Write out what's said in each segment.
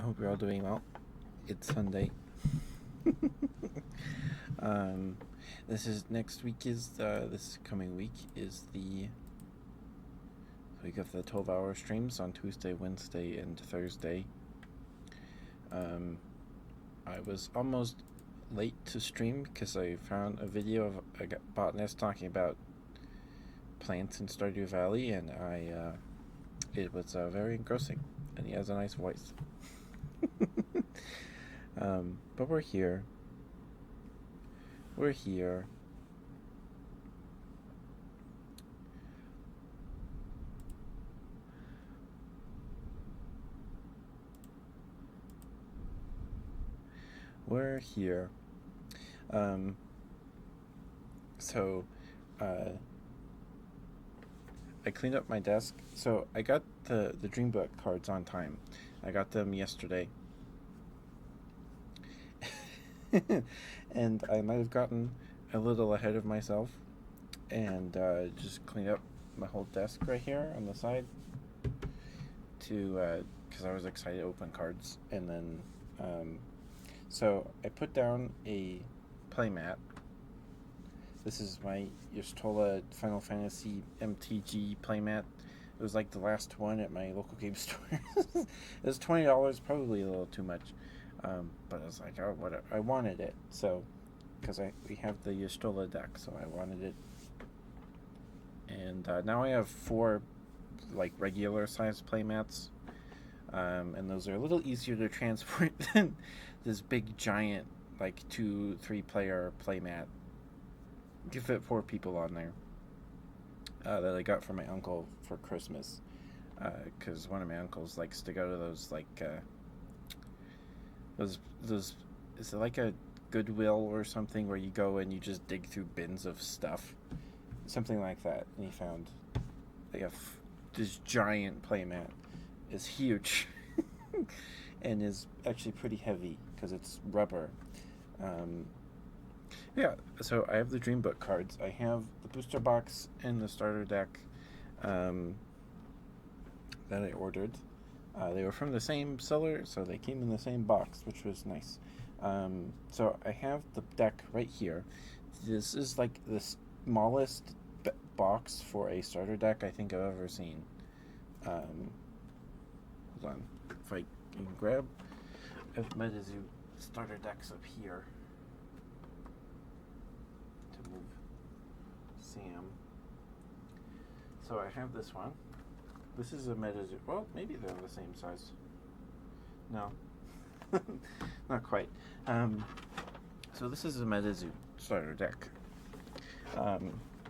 hope you're all doing well. It's Sunday. um, this coming week is the week of the 12-hour streams on Tuesday, Wednesday, and Thursday. I was almost late to stream because I found a video of a botanist talking about plants in Stardew Valley, and it was very engrossing, and he has a nice voice. But we're here. We're here. We're here. So, I cleaned up my desk. So I got the Dreambook cards on time. I got them yesterday. And I might have gotten a little ahead of myself and just cleaned up my whole desk right here on the side to because I was excited to open cards. And then so I put down a playmat. This is my Yestola Final Fantasy MTG playmat. It was like the last one at my local game store. It was $20, probably a little too much. But I was like, oh, whatever. I wanted it, so because we have the Yestola deck, so I wanted it. And now I have 4 like regular sized playmats, and those are a little easier to transport than this big giant like 2-3 player playmat. You can fit 4 people on there. That I got from my uncle for Christmas, because one of my uncles likes to go to those like those is it like a Goodwill or something where you go and you just dig through bins of stuff, something like that. And he found like this giant playmat. Is huge and is actually pretty heavy because it's rubber. Yeah, so I have the Dreambook cards. I have the booster box and the starter deck that I ordered. They were from the same seller, so they came in the same box, which was nice. So I have the deck right here. This is like the smallest box for a starter deck I think I've ever seen. Hold on. If I can grab Metazoo starter decks up here to move Sam. So I have this one. This is a Metazoo. Well, maybe they're the same size. No. Not quite. So this is a Metazoo starter deck.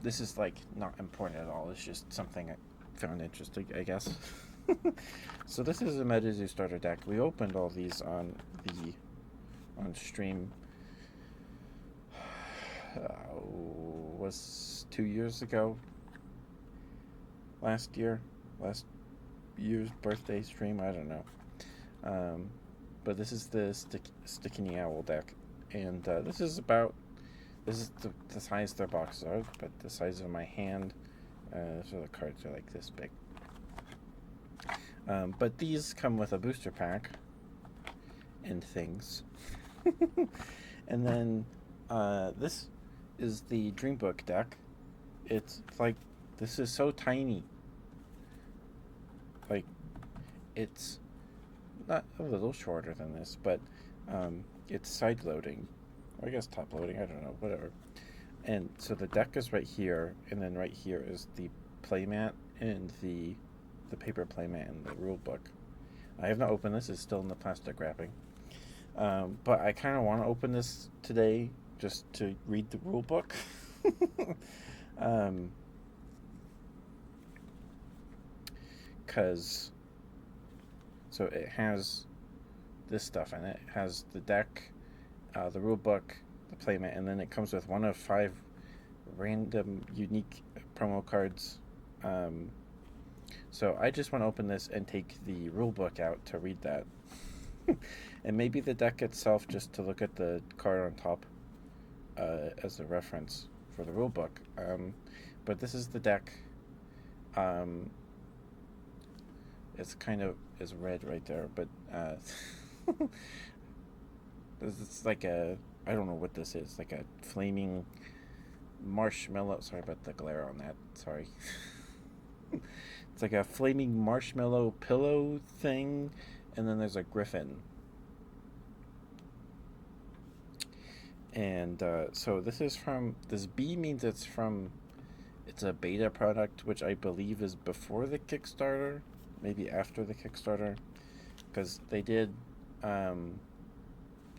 This is like not important at all. It's just something I found interesting, I guess. So this is a Metazoo starter deck. We opened all these on stream. Was 2 years ago. Last year's birthday stream. I don't know. But this is the Stickiny Owl deck, and this is the size their boxes are, but the size of my hand. So the cards are like this big. But these come with a booster pack and things. And then this is the Dreambook deck. It's like, this is so tiny. Like, it's not a little shorter than this, but it's side loading, or I guess top loading, I don't know, whatever. And so the deck is right here, and then right here is the playmat and the paper playmat and the rule book. I have not opened this; it's still in the plastic wrapping. But I kind of want to open this today just to read the rule book. Because so it has this stuff in it. It has the deck, the rule book, the playmat, and then it comes with one of 5 random unique promo cards. So I just want to open this and take the rule book out to read that. And maybe the deck itself, just to look at the card on top as a reference for the rule book. But this is the deck. It's kind of is red right there, but It's like a, I don't know what this is, like a flaming marshmallow. Sorry about the glare on that. Sorry. It's like a flaming marshmallow pillow thing, and then there's a griffin. And so this B means it's a beta product, which I believe is before the Kickstarter, maybe after the Kickstarter, because they did um,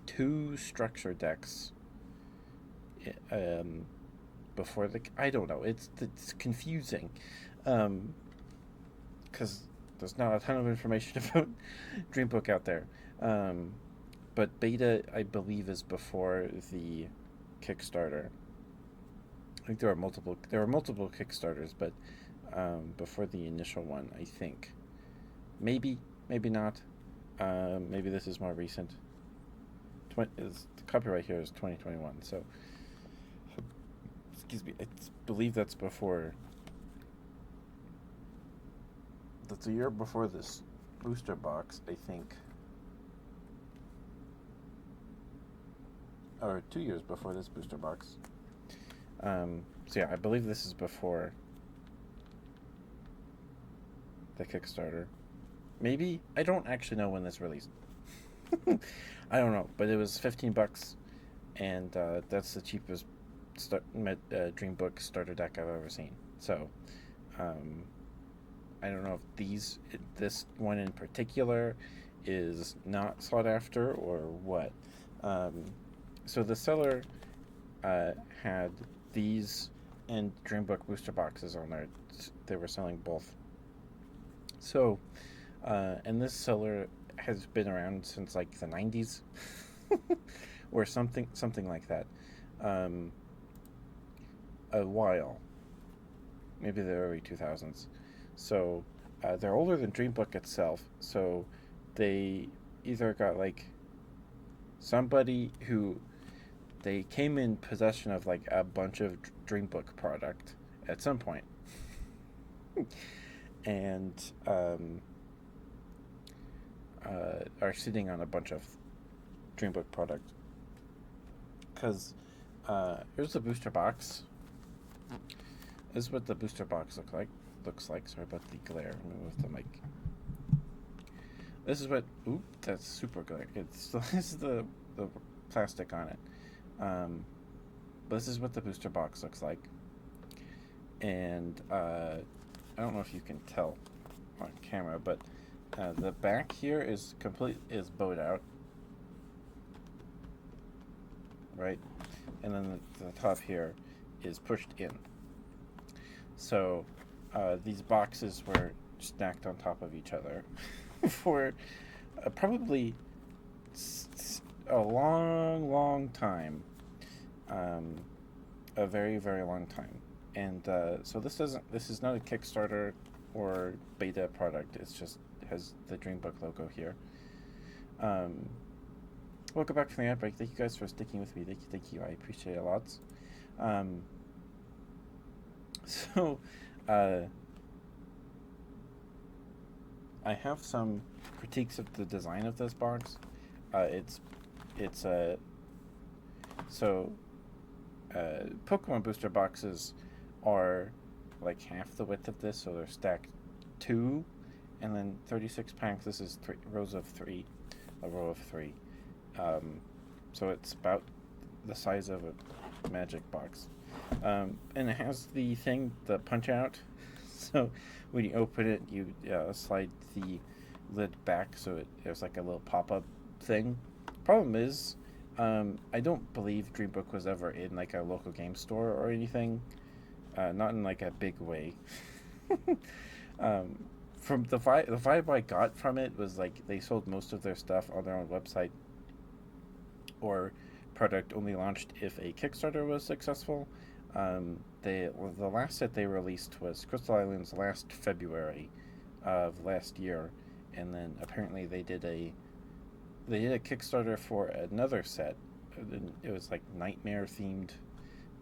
two structure decks um, before the. I don't know. It's confusing, because there's not a ton of information about Dreambook out there. Um, but beta, I believe, is before the Kickstarter. I think there were multiple Kickstarters, but before the initial one, I think. Maybe, maybe not. Maybe this is more recent. The copyright here is 2021, so excuse me. I believe that's before. That's a year before this booster box, I think. Or 2 years before this booster box. So yeah, I believe this is before the Kickstarter. Maybe, I don't actually know when this released. I don't know, but it was $15, and that's the cheapest Dreambook starter deck I've ever seen. So, um, I don't know if this one in particular is not sought after or what. Um, so the seller had these and Dreambook booster boxes on there. They were selling both. So, and this seller has been around since like the 90s or something like that. A while, maybe the early 2000s. So they're older than Dreambook itself. So they either got like somebody who they came in possession of like a bunch of Dreambook product at some point, and are sitting on a bunch of Dreambook product. Because here's the booster box. This is what the booster box looks like. Sorry about the glare. Let me move the mic. This is what. Oop, that's super glare. This is the plastic on it. This is what the booster box looks like. And I don't know if you can tell on camera, but the back here is bowed out, right? And then the top here is pushed in. So these boxes were stacked on top of each other for probably a long time, a very, very long time. And so this is not a Kickstarter or beta product. It's just has the Dreambook logo here. Welcome back from the ad break. Thank you guys for sticking with me. Thank you. I appreciate it a lot. So, I have some critiques of the design of this box. Pokemon booster boxes are like half the width of this, so they're stacked 2, and then 36 packs. This is rows of 3, a row of 3. So it's about the size of a Magic box, and it has the punch out. So when you open it, you slide the lid back, so there's like a little pop-up thing. Problem is, I don't believe Dreambook was ever in like a local game store or anything, not in like a big way. From the vibe I got from it was like they sold most of their stuff on their own website, or product only launched if a Kickstarter was successful. The last set they released was Crystal Islands last February of last year, and then apparently they did a Kickstarter for another set. It was like nightmare themed,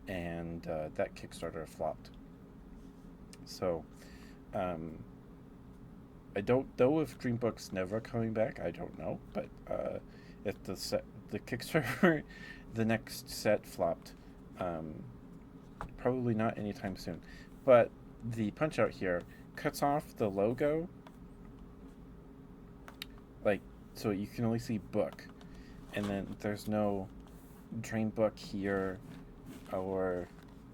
and that Kickstarter flopped. So, I don't know if Dreambook's never coming back. I don't know, but if the Kickstarter, the next set flopped, um, probably not anytime soon. But the punch out here cuts off the logo, like, so you can only see book, and then there's no Dreambook here, or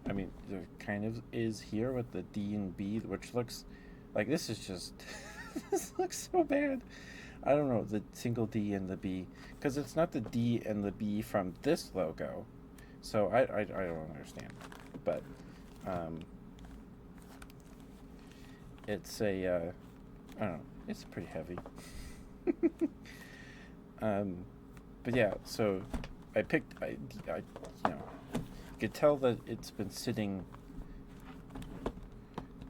I mean, there kind of is here with the D and B, which looks like this is just this looks so bad. I don't know the single D and the B because it's not the D and the B from this logo, so I don't understand, but um, it's a I don't know, it's pretty heavy. um, but yeah, so I picked I you know, you could tell that it's been sitting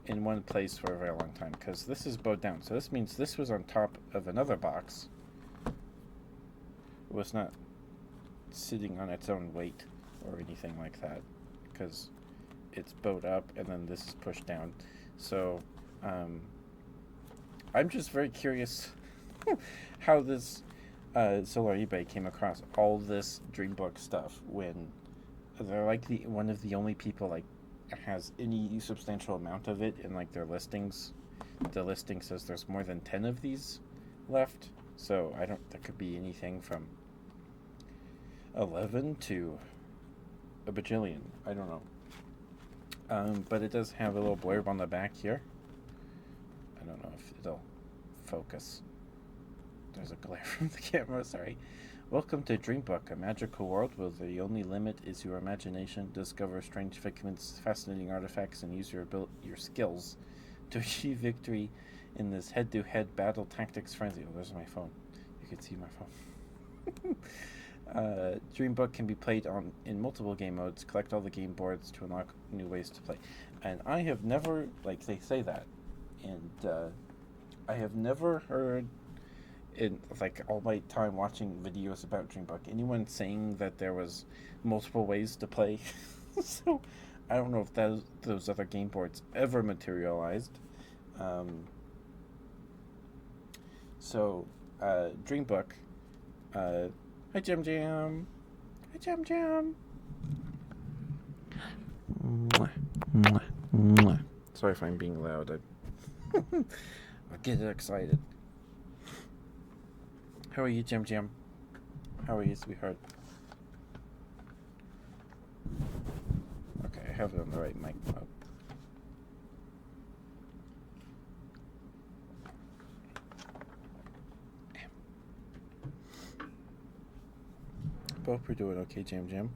in one place for a very long time because this is bowed down. So this means this was on top of another box. It was not sitting on its own weight or anything like that because it's bowed up and then this is pushed down. So I'm just very curious how this Solar eBay came across all this Dreambook stuff when they're like one of the only people like has any substantial amount of it in like their listings. The listing says there's more than 10 of these left, so I don't. There could be anything from 11 to a bajillion. I don't know. But it does have a little blurb on the back here. I don't know if it'll focus. There's a glare from the camera. Sorry. Welcome to Dreambook, a magical world where the only limit is your imagination. Discover strange figments, fascinating artifacts, and use your skills to achieve victory in this head-to-head battle tactics frenzy. Oh, there's my phone. You can see my phone. Dreambook can be played in multiple game modes. Collect all the game boards to unlock new ways to play. And I have never, like, they say that, and I have never heard in like all my time watching videos about Dreambook, anyone saying that there was multiple ways to play. So I don't know if those other game boards ever materialized. So Dreambook. Hi Jam Jam. Hi Jam Jam. Mwah, mwah, mwah. Sorry if I'm being loud. I get excited. How are you, Jam Jam? How are you, sweetheart? Okay, I have it on the right mic mode. Both are doing okay, Jam Jam.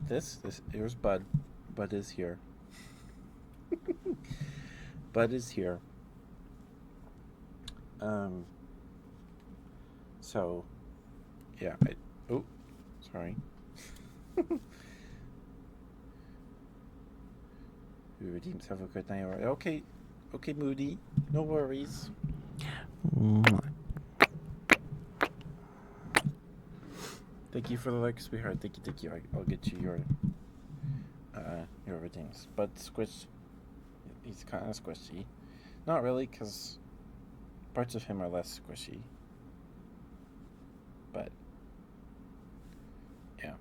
This, here's Bud. Bud is here. Bud is here. So, yeah, oh, sorry. Who redeems, have a good night. Okay, Moody, no worries. Thank you for the like, sweetheart. Thank you. I'll get you your redeems. But he's kind of squishy. Not really, because parts of him are less squishy. But, yeah.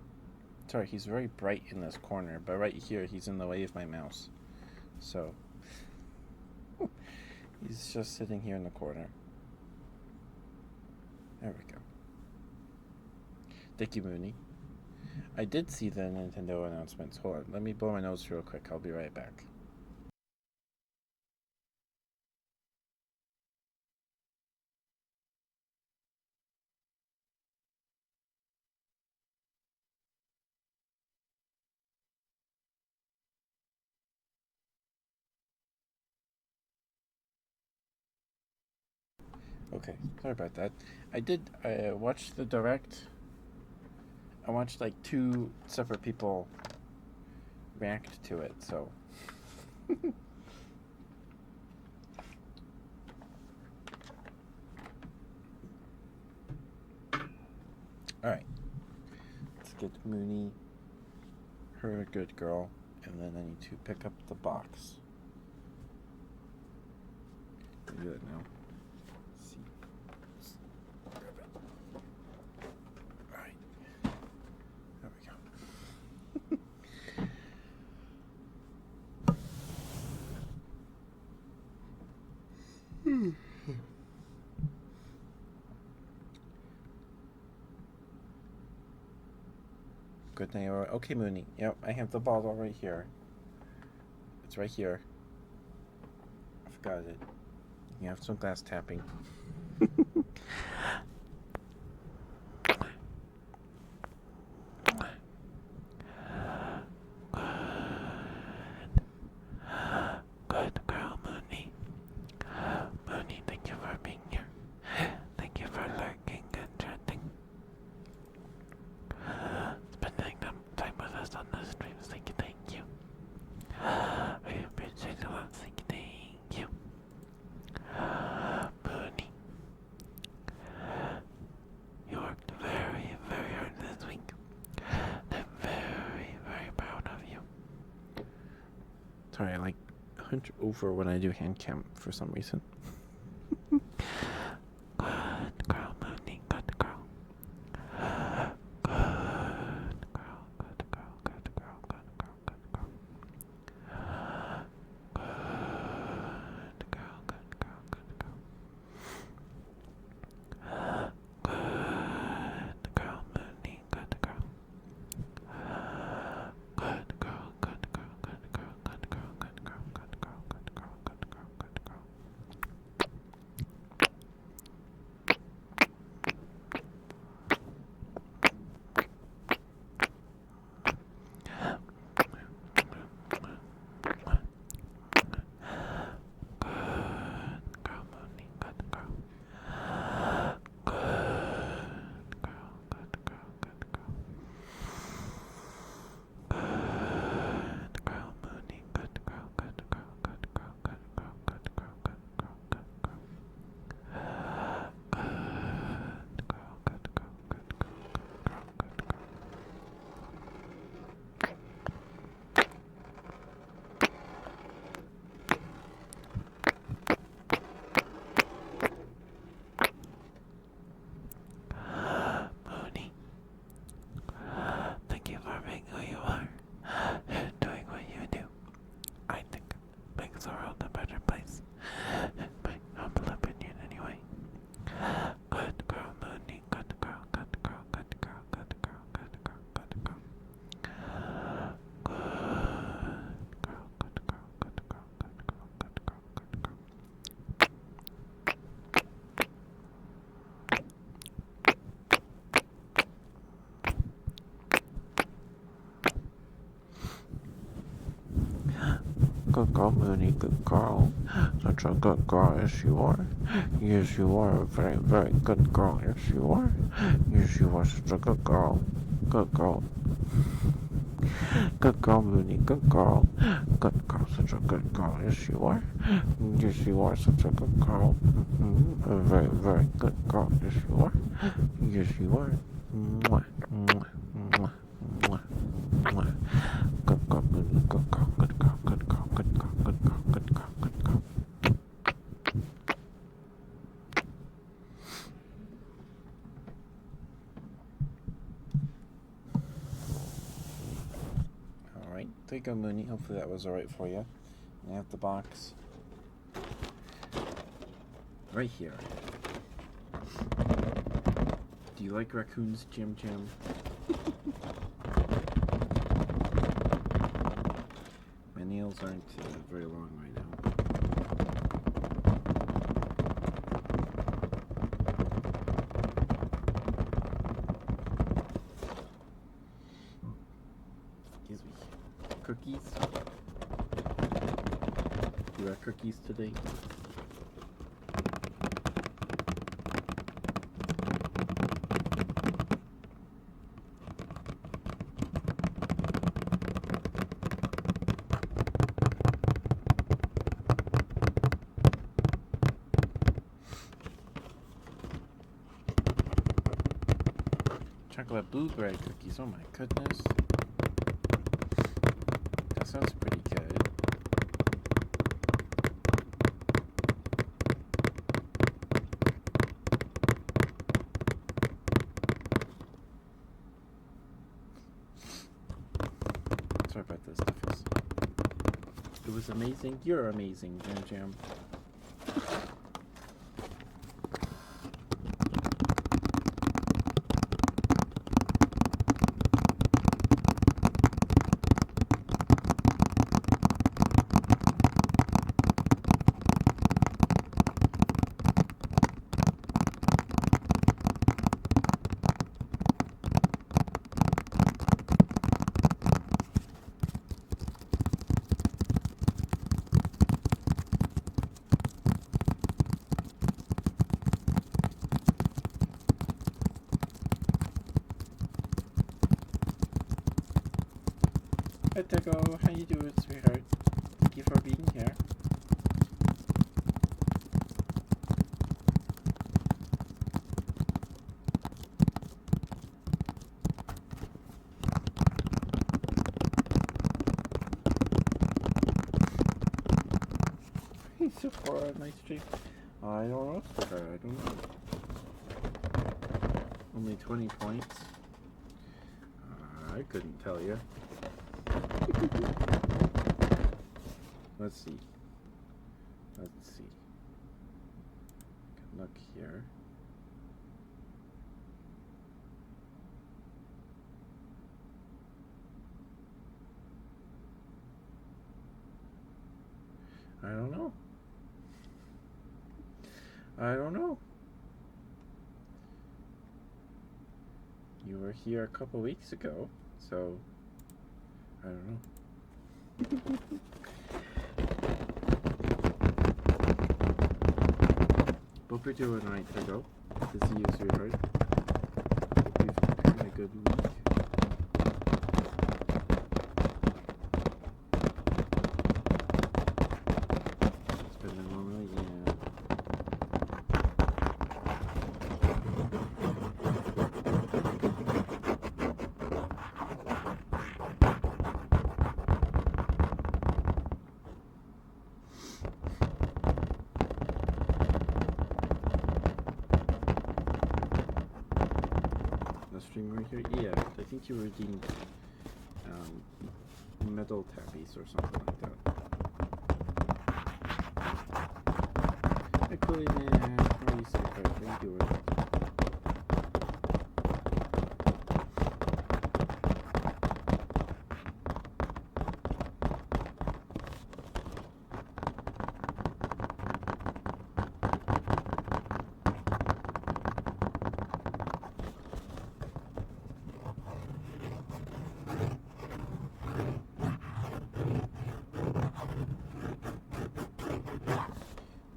Sorry, he's very bright in this corner, but right here, he's in the way of my mouse. So, he's just sitting here in the corner. There we go. Thank you, Mooney. I did see the Nintendo announcements. Hold on, let me blow my nose real quick. I'll be right back. Okay, sorry about that. I watched the Direct. I watched like 2 separate people react to it, so. Alright. Let's get Mooney, her a good girl, and then I need to pick up the box. Let me do that now. See. Alright. There we go. Good night. Okay, Mooney. Yep, I have the bottle right here. It's right here. I forgot it. You have some glass tapping. Good girl, Mooney. Mooney, thank you for being here. Thank you for lurking and chatting. Spending time with us on the streams. Thank you, thank you. We appreciate it a lot. Thank you. Mooney, you worked very, very hard this week. I'm very, very proud of you. Sorry, I like hunch over when I do hand cam for some reason. Good girl, Mooney. Good girl. Good girl. Good girl. Good girl. Good girl. Good girl. Good girl. Good girl. Good girl. Good girl, Mooney. Good girl. Good girl. Good girl. Good girl. Good girl. Good girl. Good girl. Good girl. Good girl. Good girl. Mooney, thank you for being who you are and doing what you do. I think it makes the world a better place, in my humble opinion anyway. Good girl, Mooney. Good girl. Good girl. Good girl. Good girl. Good girl. Good girl. Good girl. Good girl. Good girl. Good girl. Good girl. Good girl. Good girl, Mooney, good girl. Such a good girl, yes you are. Yes, you are a very, very good girl, yes you are. Yes, you are such a good girl. Good girl. Good girl, Mooney, good girl. Good girl, such a good girl, yes you are. Yes, you are such a good girl. A very, very good girl, yes you are. Yes, you are. Mwah, mwah, mwah, mwah, mwah. Good girl, Mooney, good girl, good girl, good girl, good girl, good girl, good girl, good girl. Alright, there you go, Mooney. Hopefully that was alright for you. And I have the box right here. Do you like raccoons, Jim Jim? My nails aren't very long right now. Excuse me. Cookies? You got cookies today? Chocolate blueberry cookies, oh my goodness. That sounds pretty good. was amazing. You're amazing, Jam Jam. Hi Tego, how you doing, sweetheart? Thank you for being here. So far, a nice stream. I don't know, sweetheart. I don't know. Only 20 points. I couldn't tell you. Let's see. Can look here. I don't know. You were here a couple weeks ago, so I don't know. Hope you're doing right, Tego. Good to see you, sweetheart. Hope you've had a good week. It's been a moment, yeah. Stream right here? Yeah, I think you redeemed metal tappies or something like that. Hey, Chloe, man. How are you, sweetheart? How you doing?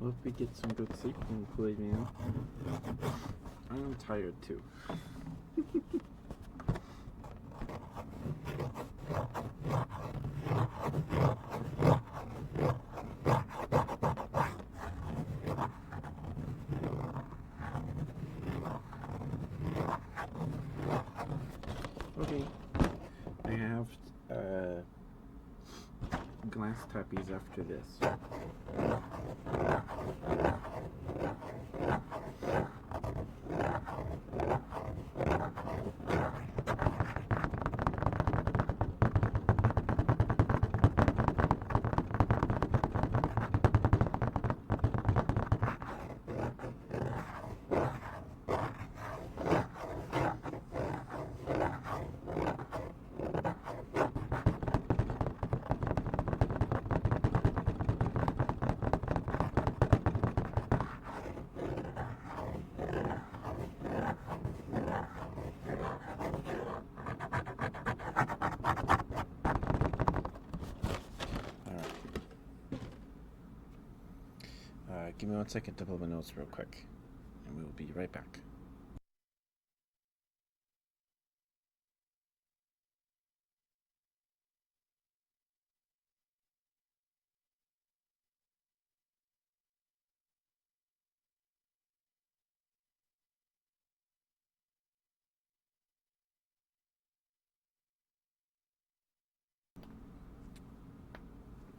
Hope we get some good sleep and play, man. I'm tired too. Okay, I have glass tappies after this. Give me 1 second to pull my notes real quick, and we will be right back.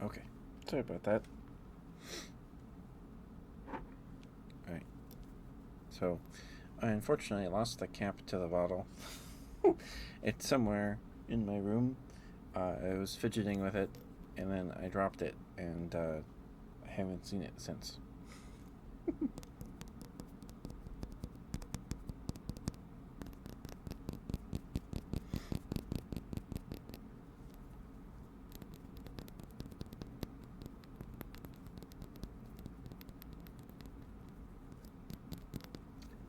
Okay, sorry about that. Alright, so I unfortunately lost the cap to the bottle. It's somewhere in my room. I was fidgeting with it, and then I dropped it, and I haven't seen it since.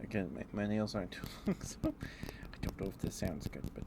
Again, my nails aren't too long, so I don't know if this sounds good, but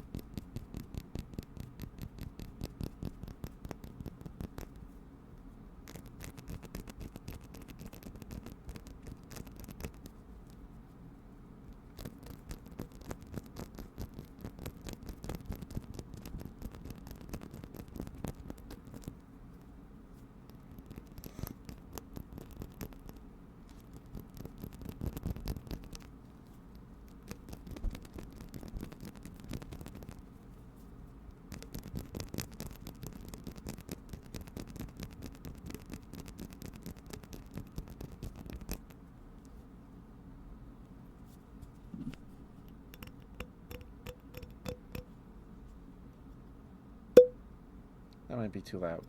that might be too loud.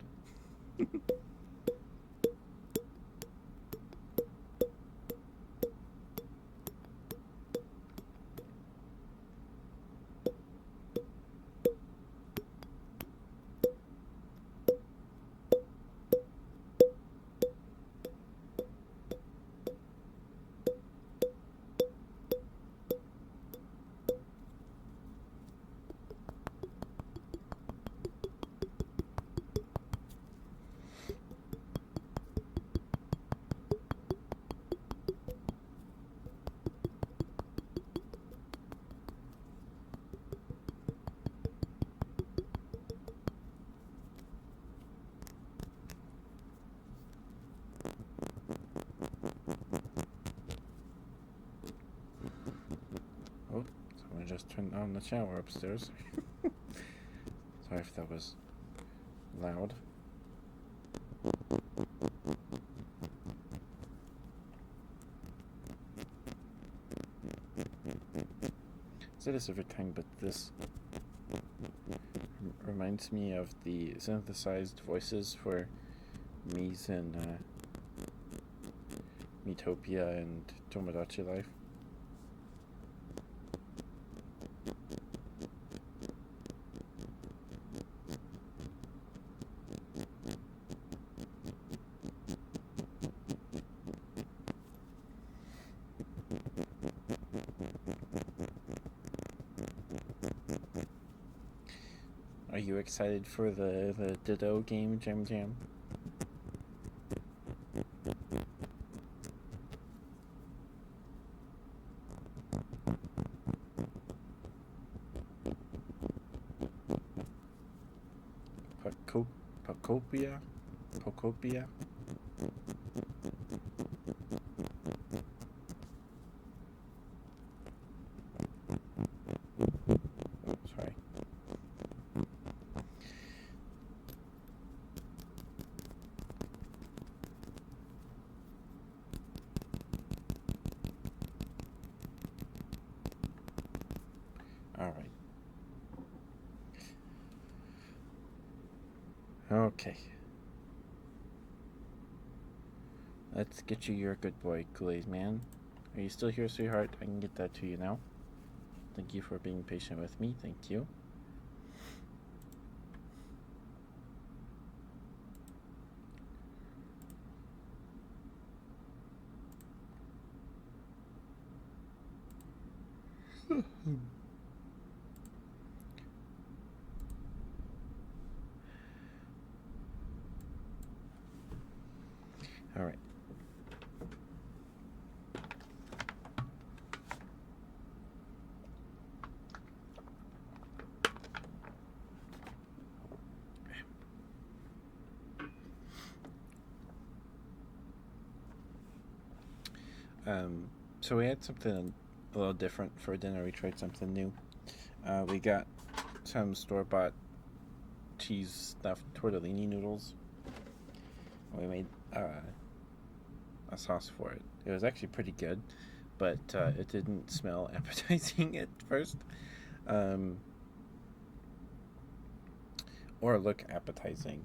Oh, someone just turned on the shower upstairs. Sorry if that was loud. Say this every time, but this reminds me of the synthesized voices for Mies and Miitopia and Tomodachi Life. Are you excited for the Ditto game, Jam Jam? Pocopia? Pocopia? Sorry. All right. Okay. Let's get you your good boy, Kool-Aid Man. Are you still here, sweetheart? I can get that to you now. Thank you for being patient with me. Thank you. All right. So we had something a little different for dinner. We tried something new. We got some store-bought cheese stuffed tortellini noodles. We made a sauce for it. It was actually pretty good, but it didn't smell appetizing at first, or look appetizing.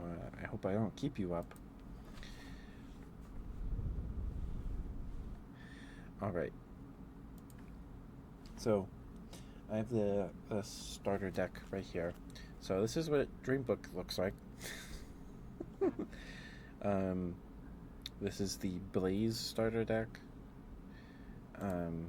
I hope I don't keep you up. Alright. So, I have the starter deck right here. So this is what Dreambook looks like. um, this is the Blaze starter deck. Um,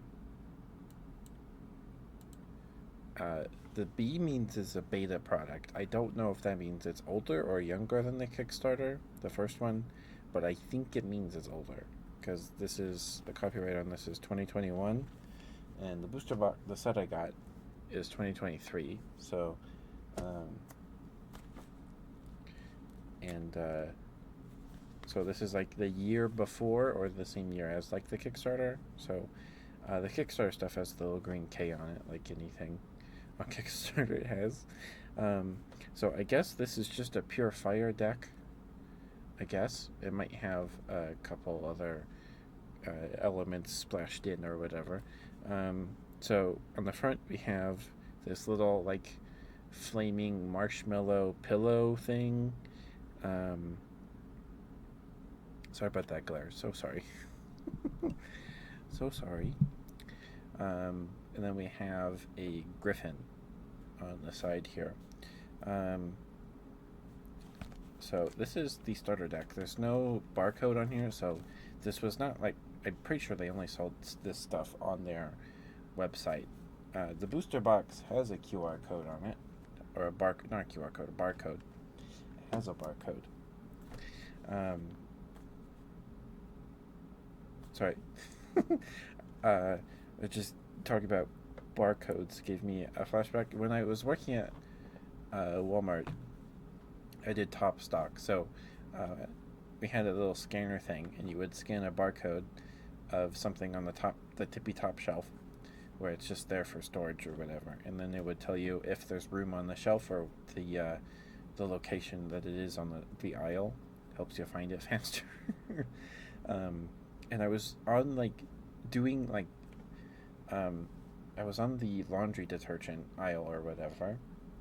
the B means it's a beta product. I don't know if that means it's older or younger than the Kickstarter, the first one, but I think it means it's older because this is the copyright on this is 2021, and the booster box, the set I got, is 2023. So, and so this is like the year before or the same year as like the Kickstarter. So, the Kickstarter stuff has the little green K on it, like anything on Kickstarter has. So I guess this is just a pure fire deck. I guess it might have a couple other elements splashed in or whatever. So on the front we have this little like flaming marshmallow pillow thing. Sorry about that glare. So sorry. So sorry. And then we have a griffin on the side here. So this is the starter deck. There's no barcode on here, so this was not like, I'm pretty sure they only sold this stuff on their website. The booster box has a QR code on it, or not a QR code, a barcode. It has a barcode. Sorry. Just talking about barcodes gave me a flashback. When I was working at Walmart, I did top stock. So we had a little scanner thing, and you would scan a barcode of something on the tippy top shelf, where it's just there for storage or whatever, and then it would tell you if there's room on the shelf or the location that it is on the aisle. Helps you find it faster. And I was on I was on the laundry detergent aisle or whatever,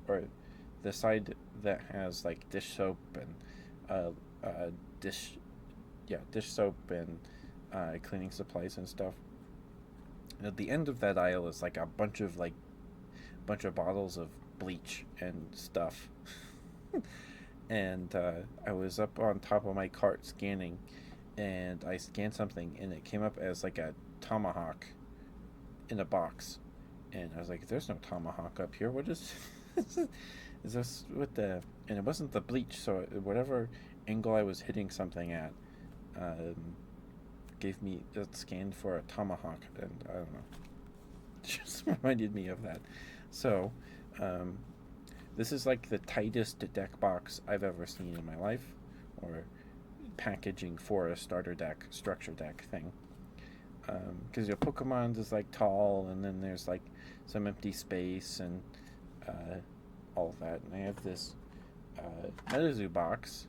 or the side that has like dish soap and dish soap and cleaning supplies and stuff. And at the end of that aisle is like a bunch of bottles of bleach and stuff. And I was up on top of my cart scanning, and I scanned something, and it came up as like a tomahawk in a box, and I was like, "There's no tomahawk up here. What is? Is this with the?" And it wasn't the bleach, so whatever angle I was hitting something at, gave me it scanned for a tomahawk, and I don't know. It just reminded me of that. So, this is like the tightest deck box I've ever seen in my life, or packaging for a starter deck, structure deck thing. Because your Pokemon's is like tall, and then there's like some empty space and all of that. And I have this Metazoo box,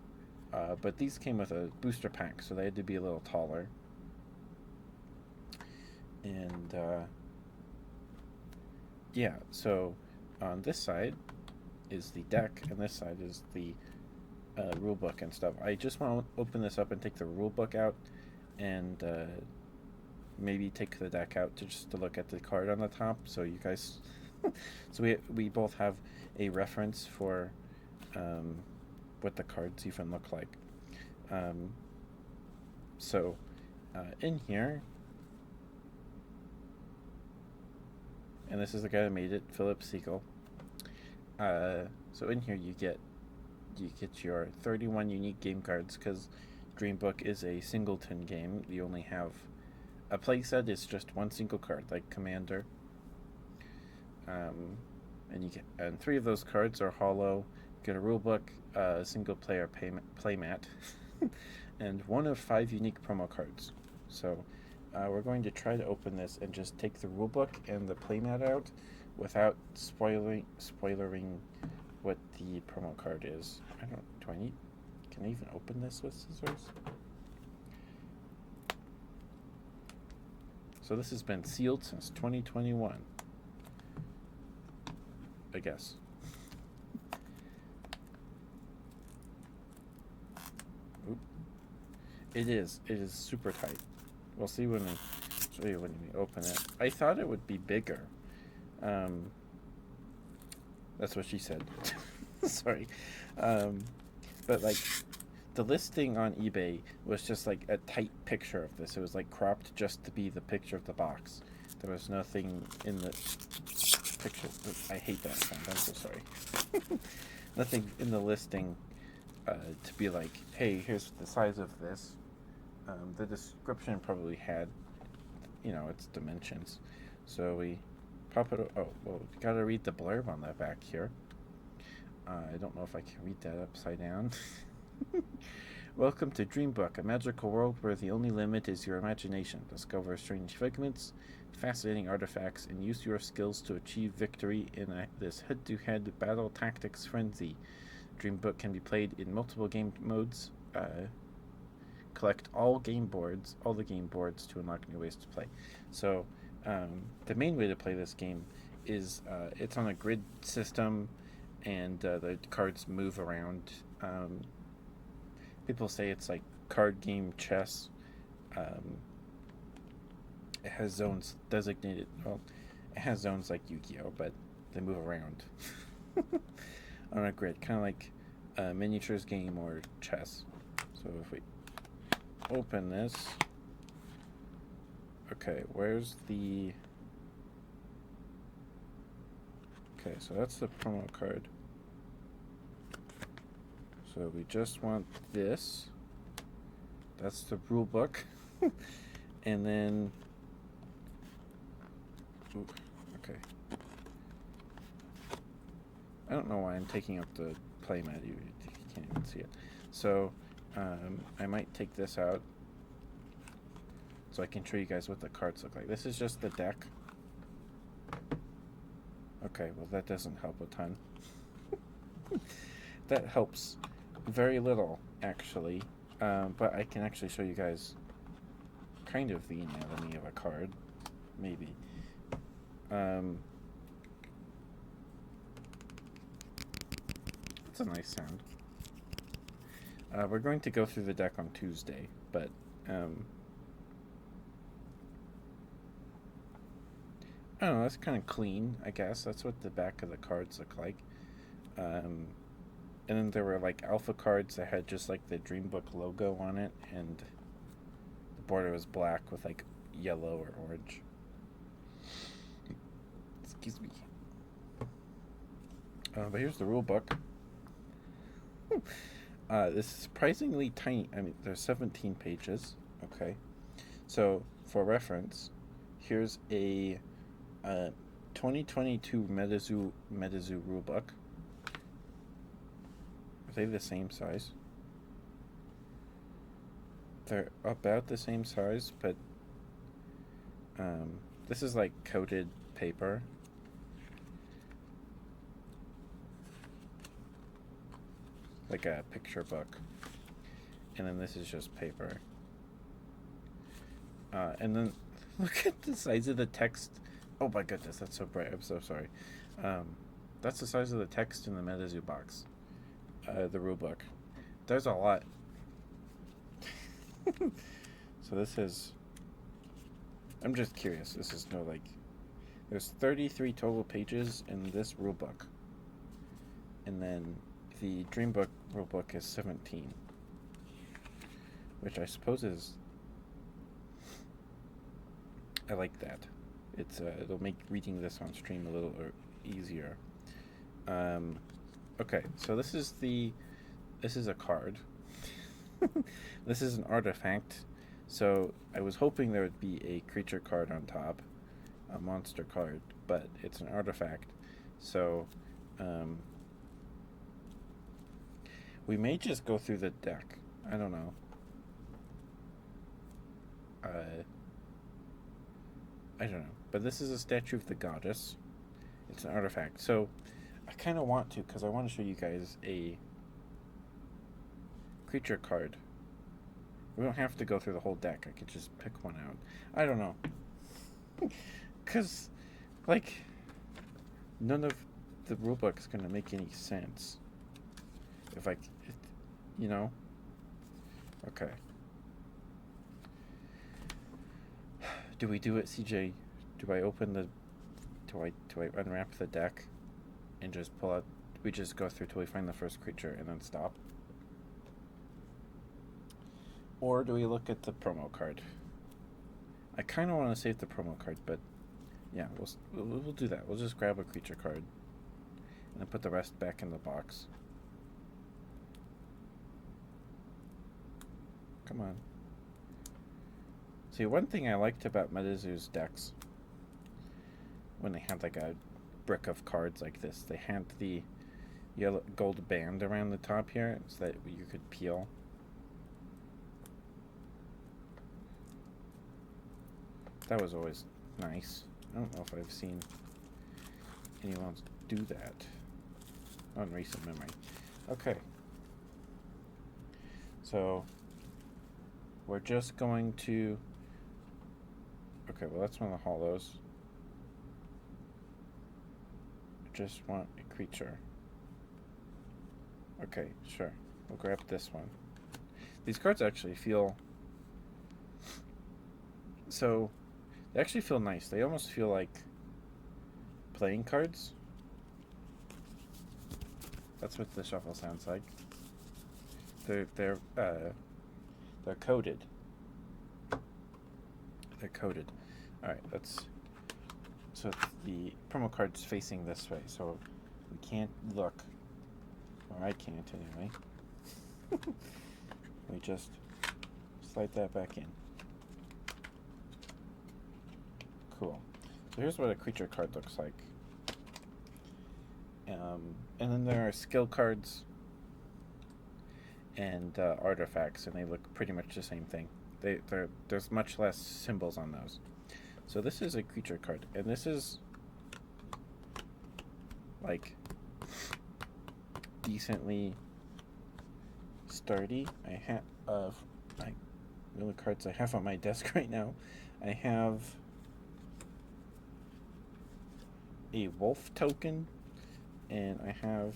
but these came with a booster pack, so they had to be a little taller. And yeah, so on this side is the deck, and this side is the rule book and stuff. I just want to open this up and take the rule book out, and maybe take the deck out to look at the card on the top, so you guys so we both have a reference for what the cards even look like. So in here, and this is the guy that made it, Philip Siegel. So in here you get your 31 unique game cards, because Dreambook is a singleton game. You only have a playset is just one single card, like Commander. And 3 of those cards are hollow. You get a rulebook, a single player playmat, and 1 of 5 unique promo cards. So we're going to try to open this and just take the rulebook and the playmat out without spoiling what the promo card is. Can I even open this with scissors? So this has been sealed since 2021, I guess. It is. It is super tight. We'll see when we show you when we open it. I thought it would be bigger. Um, that's what she said. Sorry. But like the listing on eBay was just like a tight picture of this. It was like cropped just to be the picture of the box. There was nothing in the picture. I hate that sound. I'm so sorry. Nothing in the listing to be like, hey, here's the size of this. The description probably had, its dimensions. So we pop it. Oh, well, you gotta read the blurb on the back here. I don't know if I can read that upside down. Welcome to Dreambook, a magical world where the only limit is your imagination. Discover strange figments, fascinating artifacts, and use your skills to achieve victory in this head-to-head battle tactics frenzy. Dreambook can be played in multiple game modes. Collect all the game boards to unlock new ways to play. So the main way to play this game is it's on a grid system, and the cards move around. People say it's like card game chess. It has zones designated. Well, it has zones like Yu-Gi-Oh, but they move around on a grid, kind of like a miniatures game or chess. So if we open this, okay, where's the? Okay, so that's the promo card. So we just want this. That's the rule book. And then, ooh, okay. I don't know why I'm taking up the playmat. You can't even see it. So I might take this out so I can show you guys what the cards look like. This is just the deck. Okay, well that doesn't help a ton. That helps very little, actually. But I can actually show you guys kind of the anatomy of a card, maybe. It's a nice sound. We're going to go through the deck on Tuesday, but I don't know, that's kind of clean, I guess. That's what the back of the cards look like. And then there were like alpha cards that had just like the Dreambook logo on it, and the border was black with like yellow or orange. Excuse me. But here's the rule book. This is surprisingly tiny. I mean, there's 17 pages. Okay. So, for reference, here's a 2022 MetaZoo rulebook. Are they the same size? They're about the same size, but this is like coated paper. Like a picture book. And then this is just paper. And then look at the size of the text. Oh my goodness, that's so bright. I'm so sorry. That's the size of the text in the MetaZoo box. The rule book. There's a lot. So this is... I'm just curious. This is no like... There's 33 total pages in this rule book. And then the Dreambook rulebook is 17. Which I suppose is... I like that. It's it'll make reading this on stream a little easier. Okay, so this is a card. This is an artifact. So I was hoping there would be a creature card on top, a monster card, but it's an artifact. So we may just go through the deck. I don't know. I don't know. But this is a statue of the goddess. It's an artifact. So I kind of want to, because I want to show you guys a creature card. We don't have to go through the whole deck. I could just pick one out. I don't know. Because, like, none of the rulebook is going to make any sense. If you know? Okay. Do we do it, CJ? Do I open the? Do I unwrap the deck, and just pull out? We just go through till we find the first creature and then stop. Or do we look at the promo card? I kind of want to save the promo card, but yeah, we'll do that. We'll just grab a creature card and then put the rest back in the box. Come on. See, one thing I liked about MetaZoo's decks, when they had like a brick of cards like this, they had the yellow gold band around the top here so that you could peel. That was always nice. I don't know if I've seen anyone do that on recent memory. Okay. So we're just going to... Okay, well that's one of the hollows. I just want a creature. Okay, sure. We'll grab this one. These cards actually feel... So... They actually feel nice. They almost feel like playing cards. That's what the shuffle sounds like. They're coded. They're coded. All right, so the promo card's facing this way, so we can't look. Or I can't anyway. We just slide that back in. Cool. So here's what a creature card looks like. And then there are skill cards and artifacts, and they look pretty much the same thing. There's much less symbols on those. So this is a creature card, and this is like decently sturdy. I have the only cards I have on my desk right now. I have a wolf token, and I have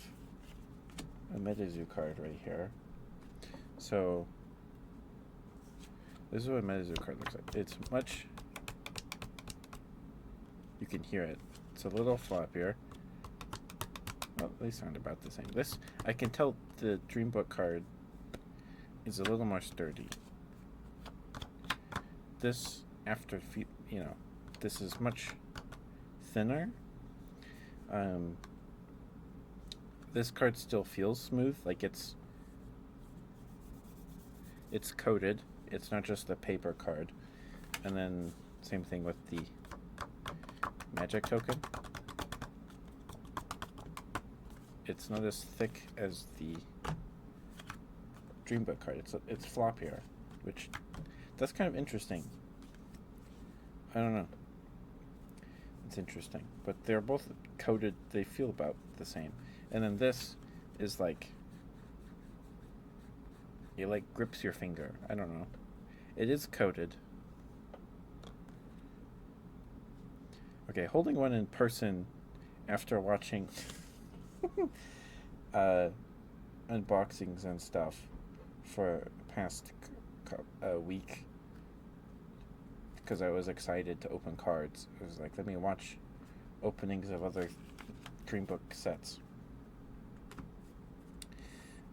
a MetaZoo card right here. So this is what a MetaZoo card looks like. It's much... You can hear it. It's a little floppier. Well, they sound about the same. This, I can tell the Dreambook card is a little more sturdy. This, after, this is much thinner. This card still feels smooth, like it's coated. It's not just a paper card. And then same thing with the magic token. It's not as thick as the Dreambook card. It's floppier, which that's kind of interesting. I don't know. It's interesting, but they're both coated. They feel about the same. And then this is like, it like grips your finger. I don't know. It is coated. Okay, holding one in person after watching unboxings and stuff for the past week, because I was excited to open cards. I was like, let me watch openings of other Dreambook sets.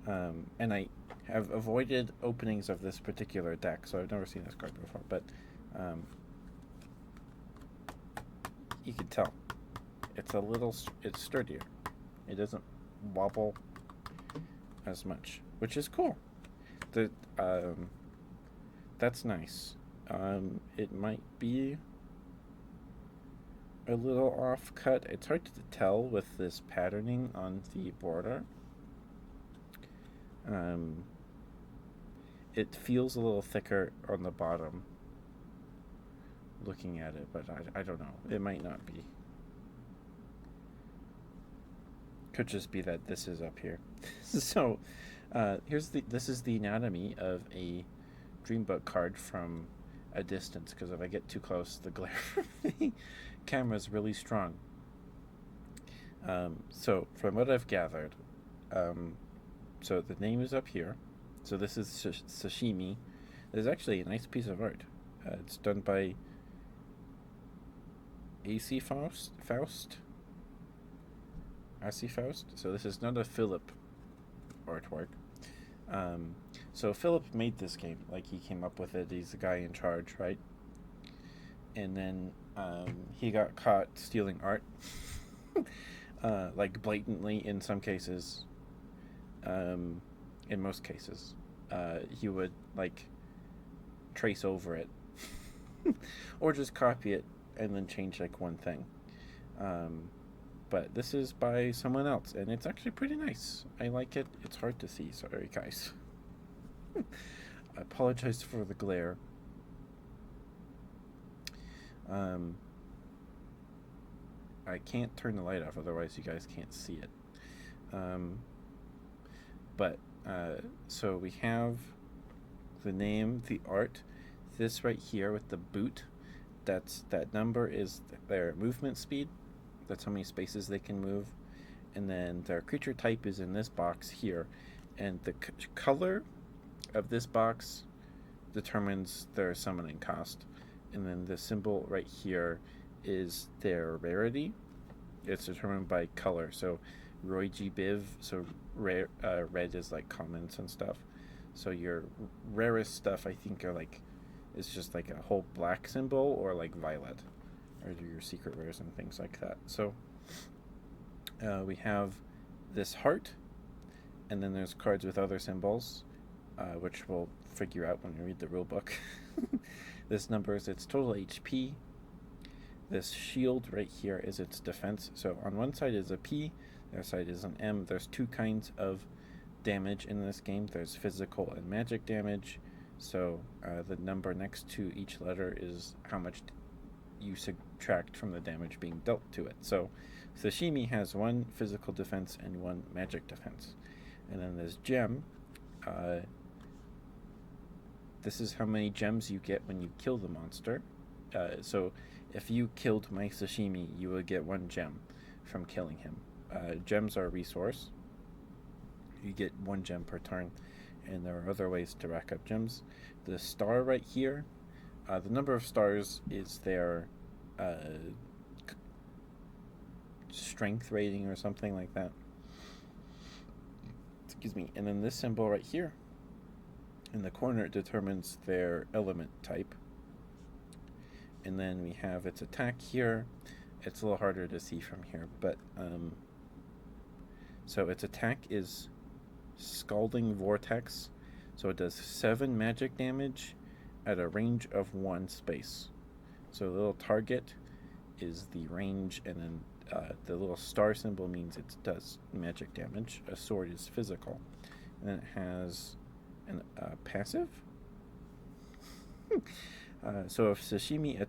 And I have avoided openings of this particular deck, so I've never seen this card before, but you can tell it's sturdier. It doesn't wobble as much, which is cool. That's nice. It might be a little off cut. It's hard to tell with this patterning on the border. It feels a little thicker on the bottom looking at it, but I don't know. It might not be. Could just be that this is up here. So this is the anatomy of a Dreambook card from a distance, because if I get too close, the glare from the camera is really strong. So from what I've gathered, so the name is up here. So this is Sashimi. There's actually a nice piece of art. It's done by AC Faust. AC Faust. So this is not a Philip artwork. So Philip made this game. Like, he came up with it. He's the guy in charge, right? And then he got caught stealing art, like blatantly in some cases. In most cases, he would like trace over it, or just copy it and then change like one thing. But this is by someone else, and it's actually pretty nice. I like it. It's hard to see. Sorry, guys. I apologize for the glare. I can't turn the light off, otherwise you guys can't see it. So we have the name, the art, this right here with the boot. That number is their movement speed. That's how many spaces they can move. And then their creature type is in this box here. And the color of this box determines their summoning cost. And then the symbol right here is their rarity. It's determined by color. So Roy G. Biv, so red is like commons and stuff. So your rarest stuff, I think, is just like a whole black symbol, or like violet, or your secret rares and things like that. So we have this heart, and then there's cards with other symbols, which we'll figure out when we read the rule book. This number is its total HP. This shield right here is its defense. So on one side is a P, the other side is an M. There's two kinds of damage in this game. There's physical and magic damage. So the number next to each letter is how much you subtract from the damage being dealt to it. So Sashimi has one physical defense and one magic defense. And then this gem, this is how many gems you get when you kill the monster. So if you killed my Sashimi, you would get 1 gem from killing him. Gems are a resource. You get 1 gem per turn, and there are other ways to rack up gems. The star right here, the number of stars is their strength rating or something like that. Excuse me. And then this symbol right here in the corner determines their element type. And then we have its attack here. It's a little harder to see from here, but so its attack is Scalding Vortex. So it does 7 magic damage at a range of 1 space. So the little target is the range, and then the little star symbol means it does magic damage. A sword is physical. And then it has a passive. So if Sashimi's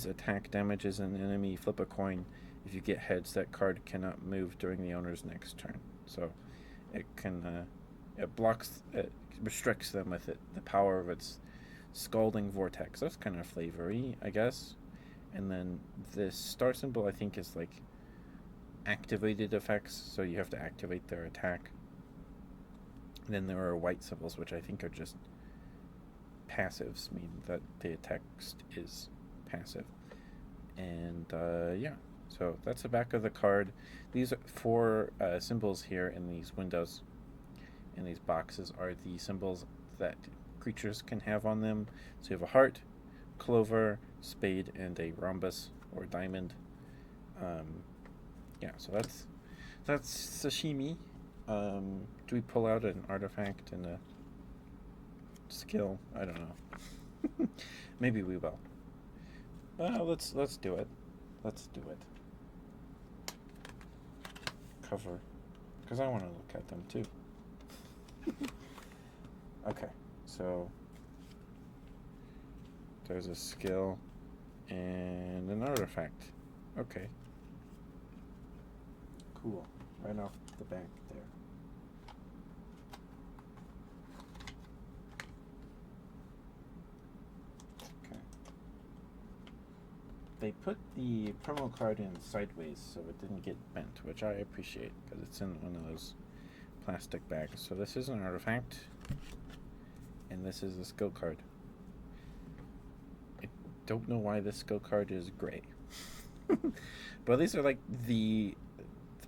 attack damages an enemy, flip a coin. If you get heads, that card cannot move during the owner's next turn. So it can, it restricts them with the power of its Scalding Vortex. That's kind of flavory, I guess. And then this star symbol, I think, is like activated effects, so you have to activate their attack. And then there are white symbols, which I think are just passives, mean that the text is passive. And yeah, so that's the back of the card. These 4 symbols here in these windows, in these boxes, are the symbols that creatures can have on them. So you have a heart, clover, spade, and a rhombus or diamond. Yeah, so that's Sashimi. Do we pull out an artifact and a skill? I don't know. Maybe we will. Let's do it. Let's do it. Cover, because I want to look at them too. Okay, so there's a skill and an artifact. Okay. Cool. Right off the back there. Okay. They put the promo card in sideways so it didn't get bent, which I appreciate because it's in one of those plastic bags. So this is an artifact, and this is a skill card. don't know why this skill card is gray. But these are like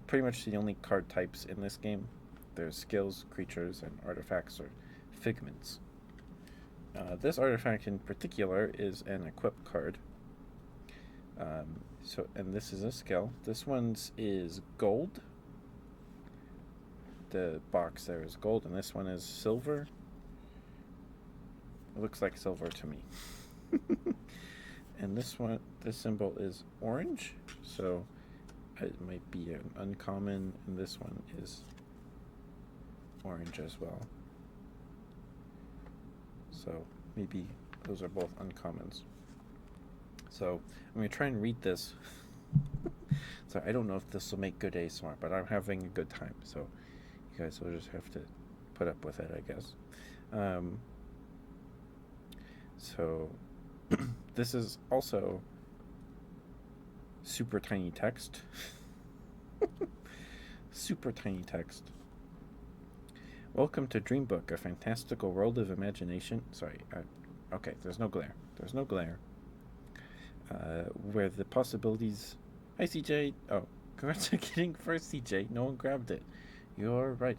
pretty much the only card types in this game. There's skills, creatures, and artifacts or figments. This artifact in particular is an equip card. And this is a skill. This one's is gold. The box there is gold, and this one is silver. It looks like silver to me. And this symbol is orange, so it might be an uncommon, and this one is orange as well. So maybe those are both uncommons. So I'm going to try and read this. So I don't know if this will make good ASMR, but I'm having a good time. So you guys will just have to put up with it, I guess. So this is also super tiny text. Super tiny text. Welcome to Dreambook, a fantastical world of imagination. Sorry, okay, there's no glare. There's no glare. Where the possibilities... Hi, CJ. Oh, congrats on getting first, CJ. No one grabbed it. You're right.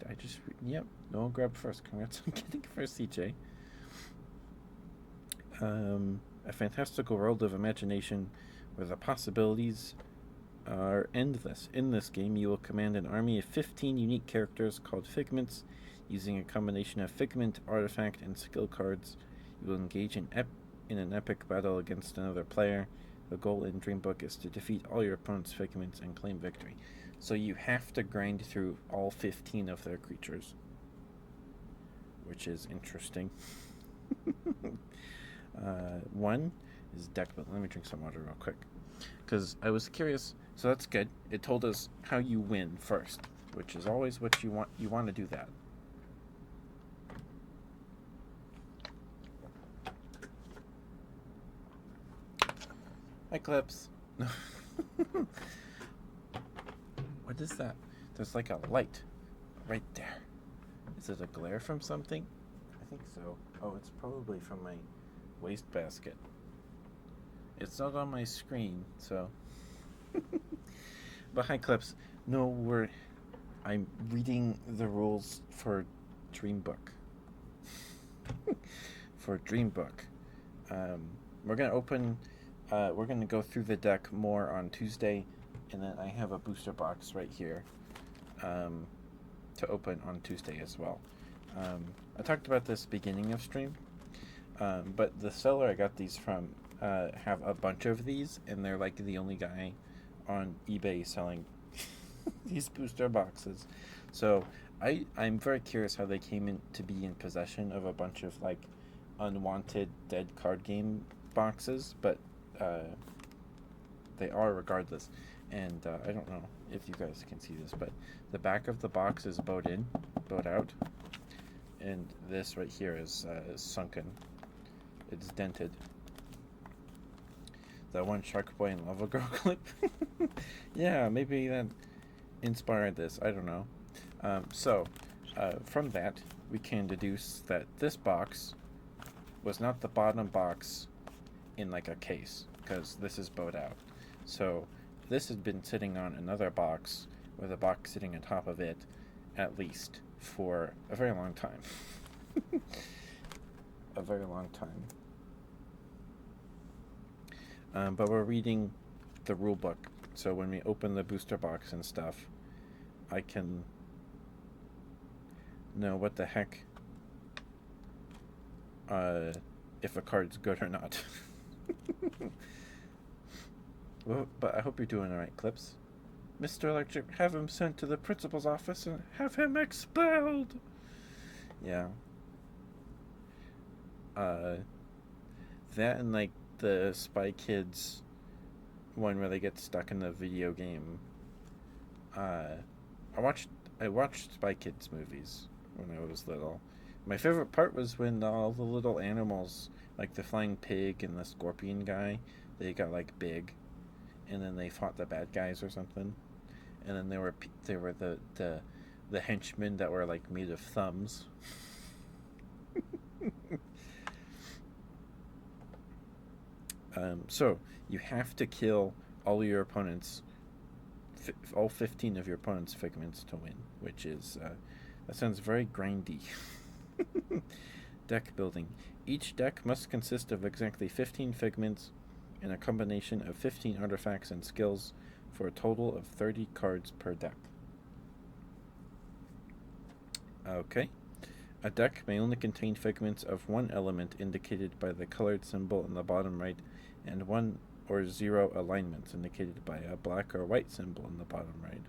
Yep, no one grabbed first. Congrats on getting first, CJ. A fantastical world of imagination where the possibilities are endless. In this game, you will command an army of 15 unique characters called figments. Using a combination of figment, artifact, and skill cards, you will engage in an epic battle against another player. The goal in Dreambook is to defeat all your opponent's figments and claim victory. So you have to grind through all 15 of their creatures, which is interesting. One is deck, but let me drink some water real quick, because I was curious. So that's good. It told us how you win first, which is always what you want. You want to do that. Hi, Clips. What is that? There's like a light right there. Is it a glare from something? I think so. Oh, it's probably from my wastebasket. It's not on my screen, so. But hi, Clips. No, I'm reading the rules for Dreambook. For Dreambook. We're gonna open. We're going to go through the deck more on Tuesday, and then I have a booster box right here to open on Tuesday as well. I talked about this beginning of stream, but the seller I got these from have a bunch of these, and they're like the only guy on eBay selling these booster boxes. So I'm very curious how they came in to be in possession of a bunch of like unwanted dead card game boxes, but they are regardless. And I don't know if you guys can see this, but the back of the box is bowed out, and this right here is sunken. It's dented. That one Shark Boy and Lava Girl clip. Yeah, maybe that inspired this. I don't know. So from that, we can deduce that this box was not the bottom box in like a case, because this is bowed out. So this has been sitting on another box with a box sitting on top of it, at least for a very long time. A very long time. But we're reading the rule book, so when we open the booster box and stuff, I can know what the heck, if a card's good or not. Well, but I hope you're doing alright, Clips. Mr. Electric, have him sent to the principal's office and have him expelled. Yeah. That and like the Spy Kids one where they get stuck in the video game. I watched Spy Kids movies when I was little. My favorite part was when all the little animals, like the flying pig and the scorpion guy, they got like big, and then they fought the bad guys or something, and then there were the henchmen that were like made of thumbs. So you have to kill all your opponents, all 15 of your opponent's figments to win, which is that sounds very grindy. Deck building. Each deck must consist of exactly 15 figments and a combination of 15 artifacts and skills for a total of 30 cards per deck. Okay. A deck may only contain figments of one element indicated by the colored symbol in the bottom right and 1 or 0 alignments indicated by a black or white symbol in the bottom right.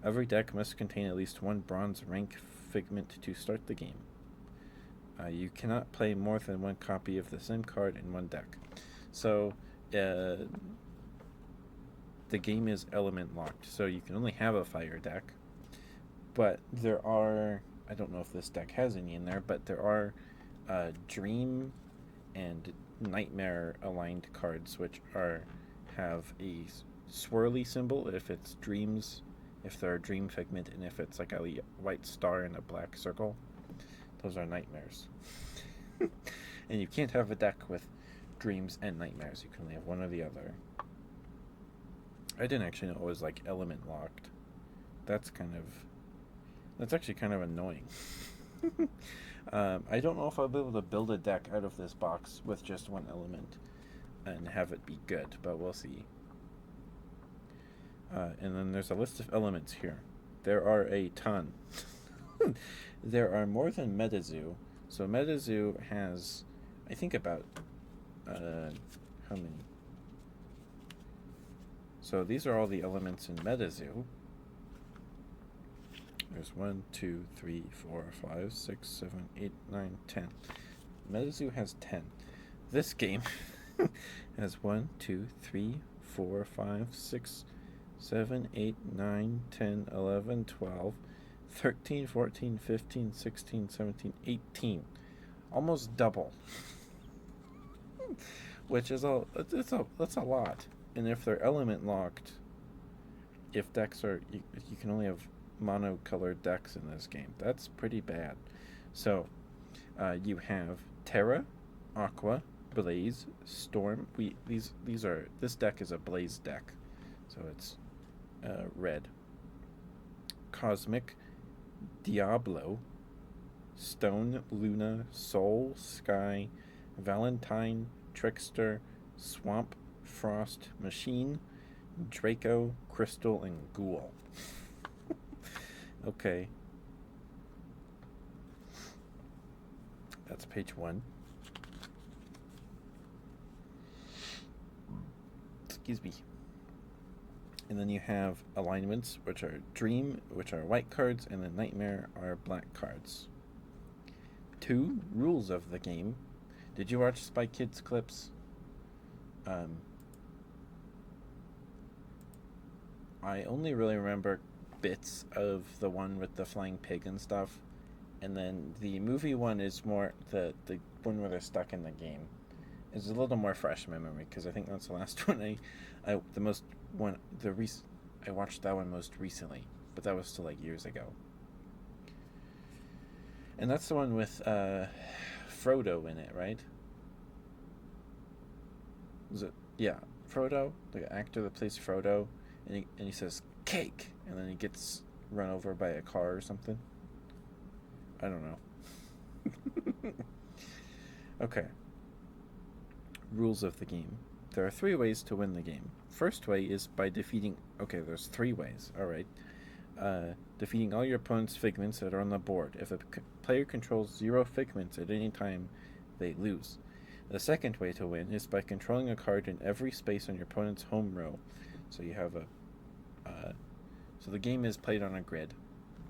Every deck must contain at least one bronze rank figment to start the game. You cannot play more than one copy of the same card in one deck. So, the game is element locked, so you can only have a fire deck. But there are, I don't know if this deck has any in there, but there are Dream and Nightmare aligned cards, which have a swirly symbol if it's dreams, if they're a dream figment, and if it's like a white star and a black circle. Those are nightmares. And you can't have a deck with dreams and nightmares. You can only have one or the other. I didn't actually know it was like element locked. That's actually kind of annoying. I don't know if I'll be able to build a deck out of this box with just one element and have it be good, but we'll see. And then there's a list of elements here. There are a ton. There are more than MetaZoo. So MetaZoo has, I think, about how many? So these are all the elements in MetaZoo. There's 1, 2, 3, 4, 5, 6, 7, 8, 9, 10. MetaZoo has 10. This game has 1, 2, 3, 4, 5, 6, 7, 8, 9, 10, 11, 12, 13, 14, 15, 16, 17, 18. Almost double. Which is that's a lot. And if they're element locked, if decks are you can only have monocolored decks in this game. That's pretty bad. So you have Terra, Aqua, Blaze, Storm. This deck is a Blaze deck, so it's red. Cosmic, Diablo, Stone, Luna, Soul, Sky, Valentine, Trickster, Swamp, Frost, Machine, Draco, Crystal, and Ghoul. Okay. That's page 1. Excuse me. And then you have alignments, which are Dream, which are white cards, and then Nightmare are black cards. 2 rules of the game. Did you watch Spy Kids clips? I only really remember bits of the one with the flying pig and stuff, and then the movie one is more the one where they're stuck in the game. It's a little more fresh in my memory because I think that's the last one I watched that one most recently, but that was still like years ago. And that's the one with Frodo in it, right? Was it? Yeah, Frodo, the actor that plays Frodo, and he says cake, and then he gets run over by a car or something. I don't know. Okay. Rules of the game. There are 3 ways to win the game. First way is by defeating... Okay, there's 3 ways. Alright. Defeating all your opponent's figments that are on the board. If a player controls 0 figments at any time, they lose. The second way to win is by controlling a card in every space on your opponent's home row. So you have so the game is played on a grid.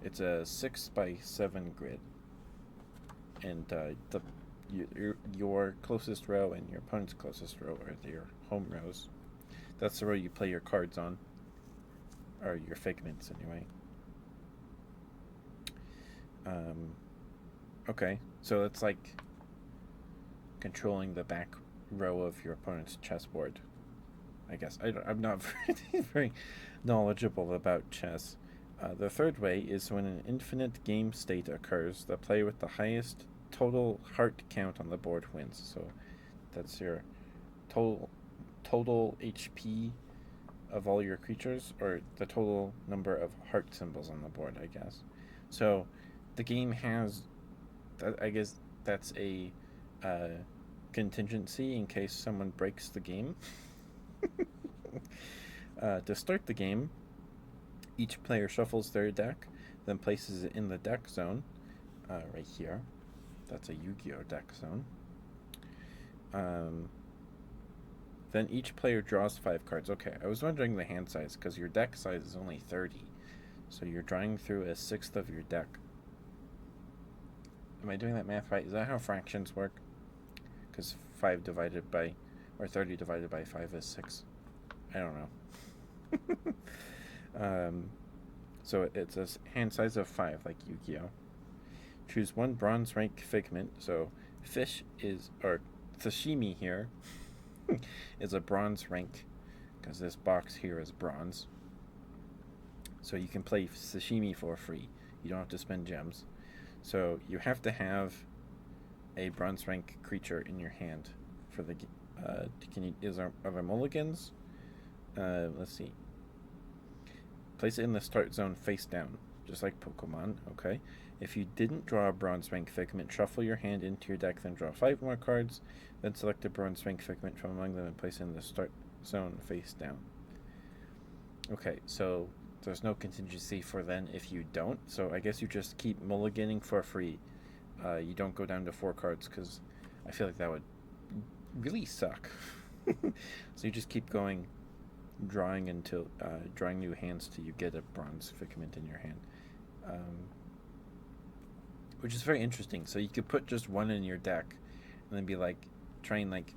It's a 6x7 grid. And your closest row and your opponent's closest row are your home rows. That's the row you play your cards on. Or your figments, anyway. Okay, so it's like controlling the back row of your opponent's chessboard. I guess I'm not very knowledgeable about chess. The third way is when an infinite game state occurs. The player with the highest total heart count on the board wins. So that's your total HP of all your creatures, or the total number of heart symbols on the board, I guess. So the game has, I guess that's a contingency in case someone breaks the game. To start the game, each player shuffles their deck, then places it in the deck zone, right here. That's a Yu-Gi-Oh deck zone. Then each player draws 5 cards. Okay, I was wondering the hand size, because your deck size is only 30. So you're drawing through a sixth of your deck. Am I doing that math right? Is that how fractions work? Because 5 divided by, or 30 divided by 5 is 6. I don't know. So it's a hand size of 5, like Yu-Gi-Oh. Choose one bronze rank figment. So fish is, or sashimi here, is a bronze rank, because this box here is bronze. So you can play sashimi for free. You don't have to spend gems. So you have to have a bronze rank creature in your hand for the. Are there mulligans? Let's see. Place it in the start zone face down, just like Pokemon. Okay. If you didn't draw a bronze rank figment, shuffle your hand into your deck, then draw 5 more cards. Then select a bronze rank figment from among them and place it in the start zone face down. Okay, so there's no contingency for then if you don't. So I guess you just keep mulliganing for free. You don't go down to 4 cards, because I feel like that would really suck. So you just keep going, drawing until drawing new hands till you get a bronze figment in your hand. Which is very interesting. So you could put just one in your deck and then be like, try and like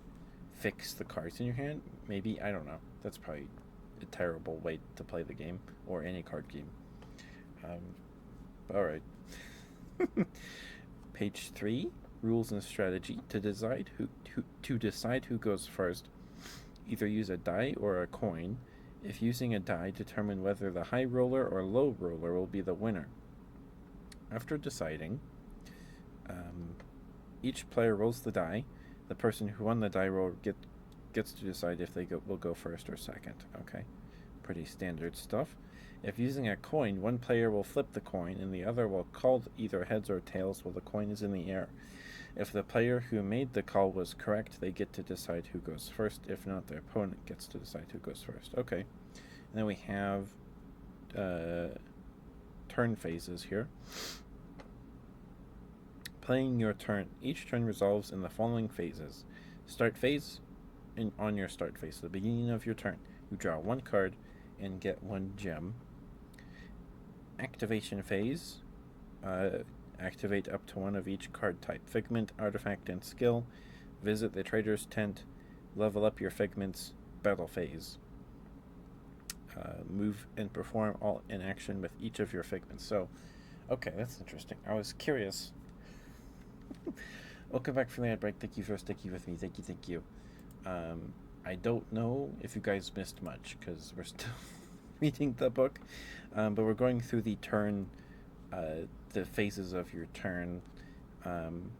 fix the cards in your hand. Maybe, I don't know. That's probably a terrible way to play the game, or any card game. All right. Page 3, rules and strategy. To decide who goes first, either use a die or a coin. If using a die, determine whether the high roller or low roller will be the winner. After deciding, each player rolls the die. The person who won the die roll gets to decide if they will go first or second. Okay, pretty standard stuff. If using a coin, one player will flip the coin and the other will call either heads or tails while the coin is in the air. If the player who made the call was correct, they get to decide who goes first. If not, their opponent gets to decide who goes first. Okay, and then we have turn phases here. Playing your turn. Each turn resolves in the following phases. Start phase, on your start phase, so the beginning of your turn, you draw 1 card and get 1 gem. Activation phase, activate up to 1 of each card type: figment, artifact, and skill. Visit the trader's tent. Level up your figments. Battle phase. Move and perform all in action with each of your figments. So, okay, that's interesting. I was curious. Welcome back from the ad break. Thank you for sticking with me. Thank you. I don't know if you guys missed much, because we're still reading the book, but we're going through the turn, the phases of your turn. And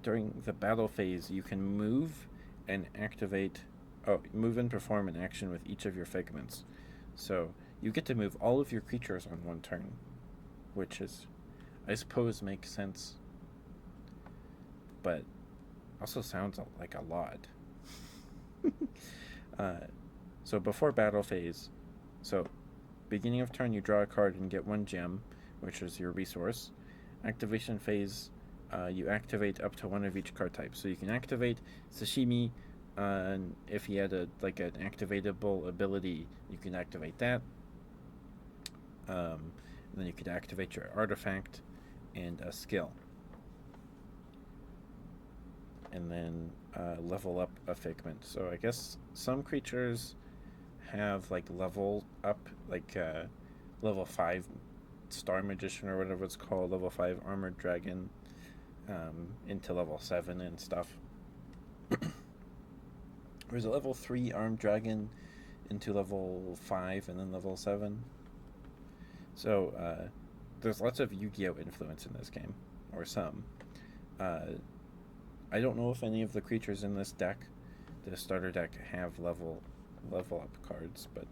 during the battle phase, you can move and move and perform an action with each of your figments. So you get to move all of your creatures on 1 turn, which is, I suppose, makes sense, but also sounds like a lot. So before battle phase, so beginning of turn, you draw a card and get 1 gem, which is your resource. Activation phase, you activate up to 1 of each card type. So you can activate Sashimi, and if he had an activatable ability, you can activate that. And then you could activate your artifact and a skill. And then level up a figment. So I guess some creatures have level up, level 5 Star Magician or whatever it's called, level 5 Armored Dragon, into level 7 and stuff. There's a level 3 Armed Dragon into level 5 and then level 7. So there's lots of Yu-Gi-Oh influence in this game, or some. I don't know if any of the creatures in this deck, the starter deck, have level up cards, but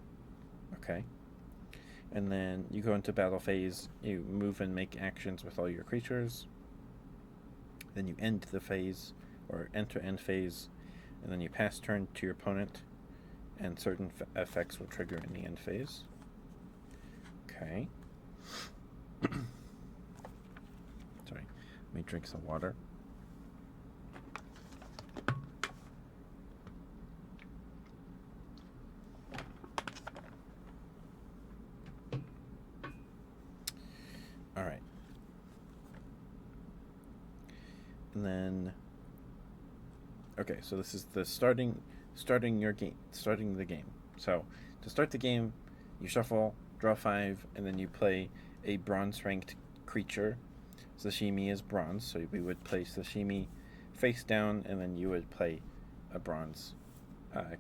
okay. And then you go into battle phase, you move and make actions with all your creatures. Then you end the phase, or enter end phase, and then you pass turn to your opponent, and certain effects will trigger in the end phase. Okay. Sorry, let me drink some water. All right. And then, okay, so this is the starting the game. So to start the game, you shuffle, draw 5, and then you play a bronze ranked creature. Sashimi is bronze, so we would play Sashimi face down, and then you would play a bronze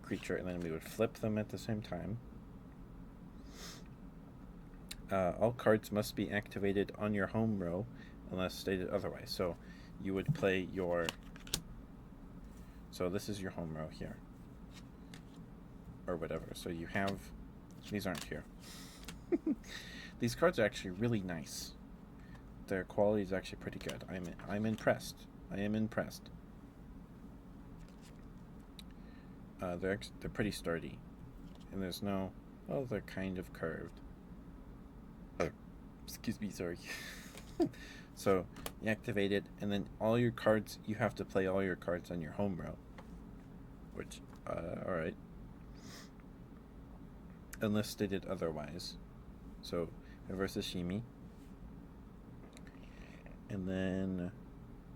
creature, and then we would flip them at the same time. All cards must be activated on your home row unless stated otherwise. So you would play your... So this is your home row here. Or whatever. So you have... These aren't here. These cards are actually really nice. Their quality is actually pretty good. I'm impressed. I am impressed. They're pretty sturdy. And there's no... Oh, they're kind of curved. Excuse me, sorry. So you activate it, and then all your cards, you have to play all your cards on your home row. Which, alright. Unless stated otherwise. So, reverse Sashimi. And then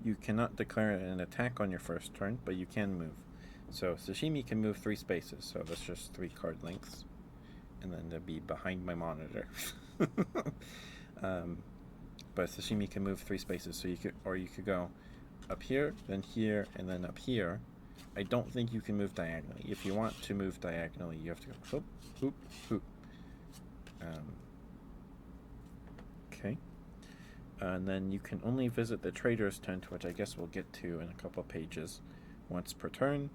you cannot declare an attack on your first turn, but you can move. So Sashimi can move 3 spaces, so that's just 3 card lengths. And then they'll be behind my monitor. But Sashimi can move 3 spaces, so you could go up here, then here, and then up here. I don't think you can move diagonally. If you want to move diagonally, you have to go hoop, hoop, hoop. Okay. And then you can only visit the trader's tent, which I guess we'll get to in a couple pages, once per turn.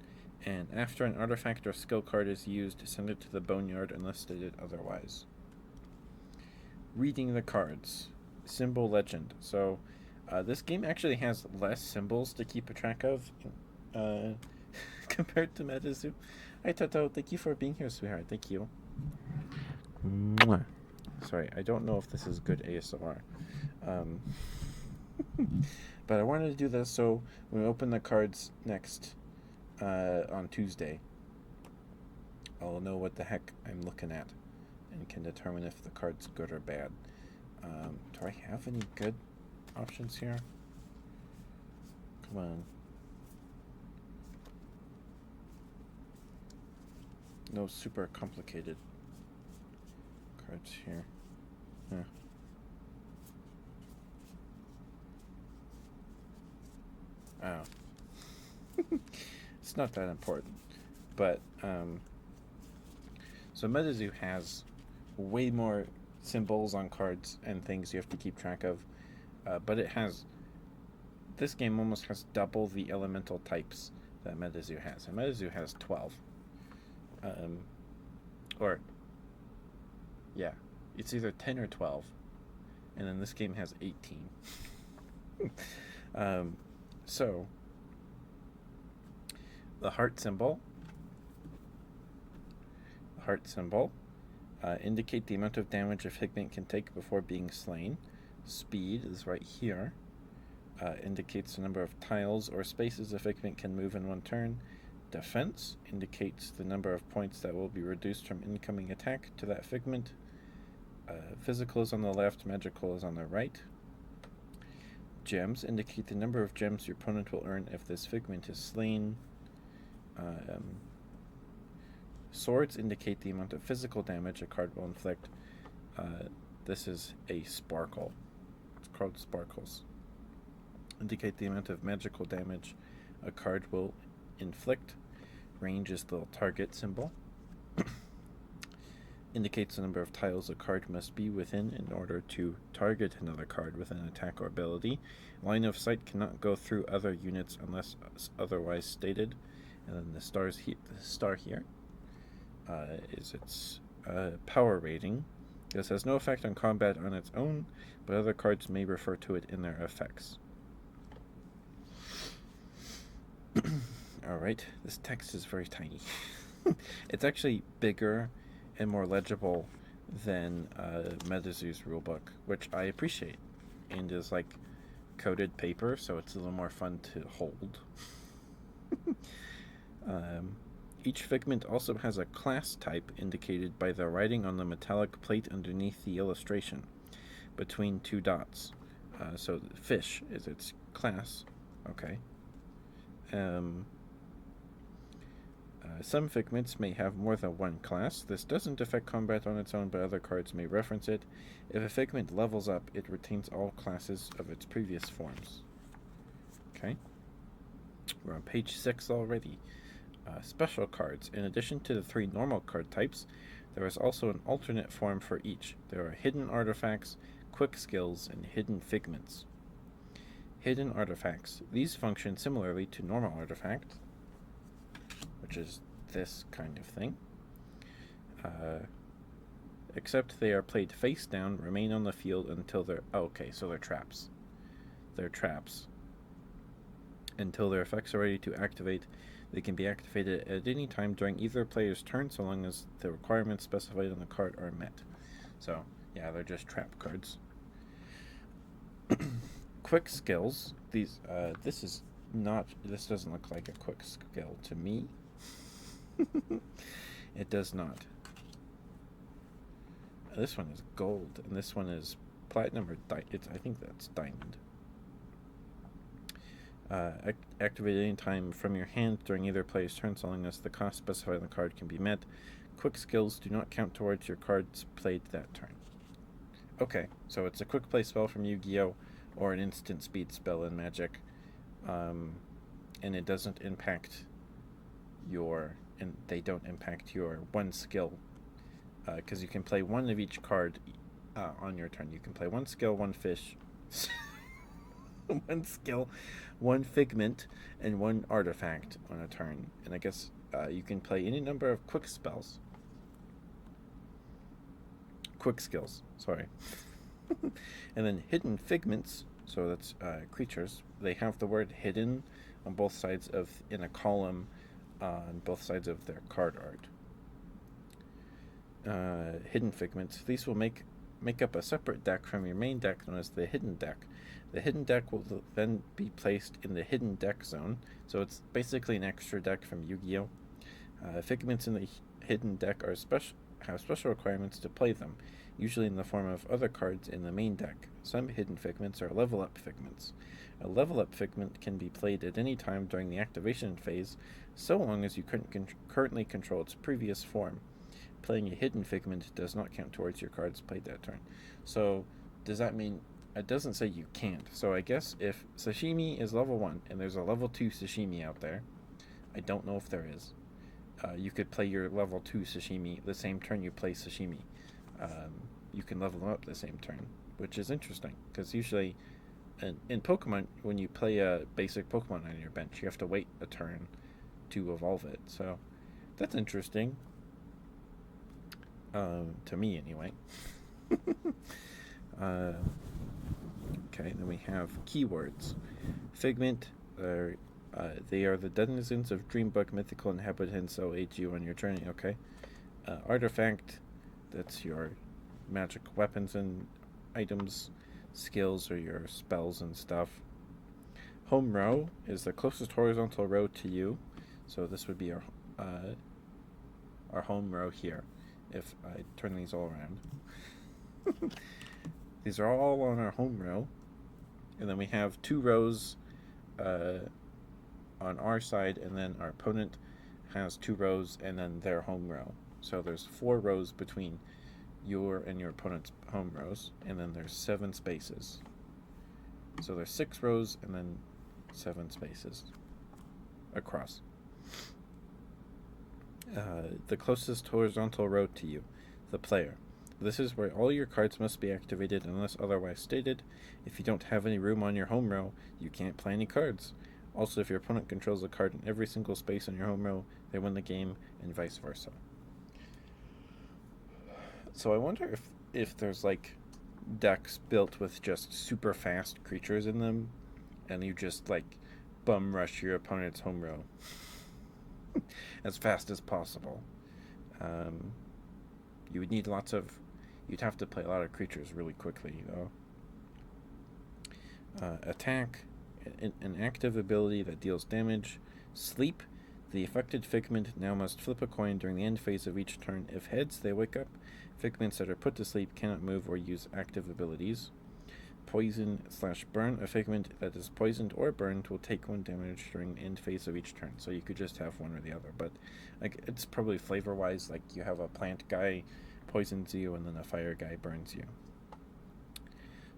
And after an artifact or skill card is used, send it to the boneyard unless stated otherwise. Reading the cards. Symbol legend. So this game actually has less symbols to keep a track of compared to Medizu. Hi Toto, thank you for being here, sweetheart. Thank you. Mwah. Sorry, I don't know if this is good ASMR. But I wanted to do this so when we open the cards next on Tuesday, I'll know what the heck I'm looking at and can determine if the card's good or bad. Do I have any good options here? Come on. No super complicated cards here. Oh. It's not that important. But, so Medizu has way more symbols on cards and things you have to keep track of. But it has... This game almost has double the elemental types that Medizu has. And Medizu has 12. Yeah, it's either 10 or 12. And then this game has 18. So, the heart symbol. Indicate the amount of damage a figment can take before being slain. Speed is right here. Indicates the number of tiles or spaces a figment can move in one turn. Defense indicates the number of points that will be reduced from incoming attack to that figment. Physical is on the left, magical is on the right. Gems indicate the number of gems your opponent will earn if this figment is slain. Swords indicate the amount of physical damage a card will inflict. This is a sparkle. It's called sparkles. Indicate the amount of magical damage a card will inflict. Range is the target symbol. indicates the number of tiles a card must be within in order to target another card with an attack or ability. Line of sight cannot go through other units unless otherwise stated. And then the star here is its power rating. This has no effect on combat on its own, but other cards may refer to it in their effects. Alright, this text is very tiny. It's actually bigger and more legible than MetaZoo's rulebook, which I appreciate, and is like coated paper, so it's a little more fun to hold. Each figment also has a class type indicated by the writing on the metallic plate underneath the illustration, between two dots. So fish is its class. Okay. Some figments may have more than one class. This doesn't affect combat on its own, but other cards may reference it. If a figment levels up, it retains all classes of its previous forms. Okay. We're on page 6 already. Special cards. In addition to the 3 normal card types, there is also an alternate form for each. There are hidden artifacts, quick skills, and hidden figments. Hidden artifacts. These function similarly to normal artifacts, which is this kind of thing, except they are played face down, remain on the field until they're... Oh, okay, so they're traps. They're traps. Until their effects are ready to activate, they can be activated at any time during either player's turn, so long as the requirements specified on the card are met. So, yeah, they're just trap cards. Quick skills. These, this doesn't look like a quick skill to me. It does not. This one is gold, and this one is platinum or I think that's diamond. Activate any time from your hand during either player's turn, so long as the cost specified on the card can be met. Quick skills do not count towards your cards played that turn. Okay, so it's a quick play spell from Yu-Gi-Oh! Or an instant speed spell in Magic, and it doesn't impact they don't impact your one skill, because you can play one of each card on your turn. You can play one skill, one fish, one skill, one figment, and one artifact on a turn. And I guess you can play any number of quick skills. Sorry. And then hidden figments, so that's creatures. They have the word hidden on both sides in a column on both sides of their card art. Hidden figments. These will make up a separate deck from your main deck, known as the hidden deck. The hidden deck will then be placed in the hidden deck zone, so it's basically an extra deck from Yu-Gi-Oh! Figments in the hidden deck have special requirements to play them, usually in the form of other cards in the main deck. Some hidden figments are level-up figments. A level-up figment can be played at any time during the activation phase, so long as you currently control its previous form. Playing a hidden figment does not count towards your cards played that turn. So, does that mean... It doesn't say you can't. So I guess if Sashimi is level 1, and there's a level 2 Sashimi out there, I don't know if there is, you could play your level 2 Sashimi the same turn you play Sashimi. You can level them up the same turn, which is interesting, because usually in Pokemon, when you play a basic Pokemon on your bench, you have to wait a turn to evolve it. So that's interesting, to me anyway. Okay, then we have keywords. Figment, they are the denizens of Dreambook, mythical inhabitants, so aid you on your journey. Okay. Artifact, that's your magic weapons and items. Skills are your spells and stuff. Home row is the closest horizontal row to you, so this would be our home row here, if I turn these all around. These are all on our home row. And then we have 2 rows on our side, and then our opponent has 2 rows, and then their home row. So there's 4 rows between your and your opponent's home rows, and then there's 7 spaces. So there's 6 rows, and then 7 spaces across. The closest horizontal row to you. the player. This is where all your cards must be activated unless otherwise stated. If you don't have any room on your home row, you can't play any cards. Also, if your opponent controls a card in every single space on your home row, they win the game, and vice versa. So I wonder if there's like decks built with just super fast creatures in them, and you just like bum rush your opponent's home row as fast as possible. You would need you'd have to play a lot of creatures really quickly, though. Attack, an active ability that deals damage. Sleep, the affected figment now must flip a coin during the end phase of each turn. If heads, they wake up. Figments that are put to sleep cannot move or use active abilities. Poison/burn, a figment that is poisoned or burned will take 1 damage during the end phase of each turn. So you could just have one or the other, but like it's probably flavor-wise, like you have a plant guy poisons you and then a fire guy burns you.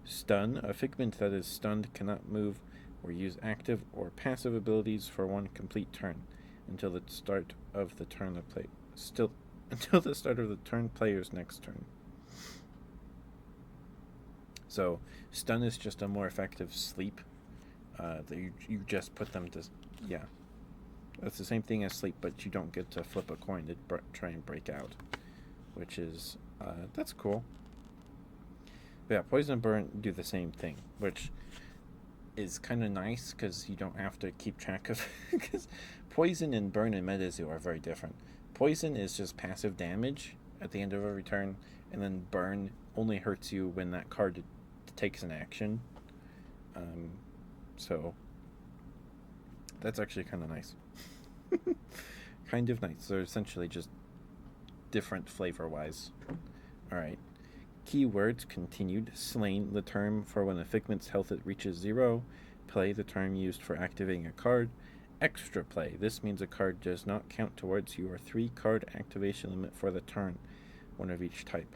Stun, a figment that is stunned cannot move or use active or passive abilities for 1 complete turn until the start of the turn of play. Until the start of the player's next turn. So stun is just a more effective sleep. That you just put them to, yeah. That's the same thing as sleep, but you don't get to flip a coin to try and break out, which is that's cool. But yeah, poison and burn do the same thing, which is kind of nice because you don't have to keep track of. Because poison and burn and Metazoo are very different. Poison is just passive damage at the end of every turn, and then burn only hurts you when that card takes an action. So that's actually kind of nice. Kind of nice. They're essentially just different flavor-wise. Alright. Keywords continued. Slain, the term for when a figment's health reaches 0. Play, the term used for activating a card. Extra play. This means a card does not count towards your 3-card activation limit for the turn, one of each type.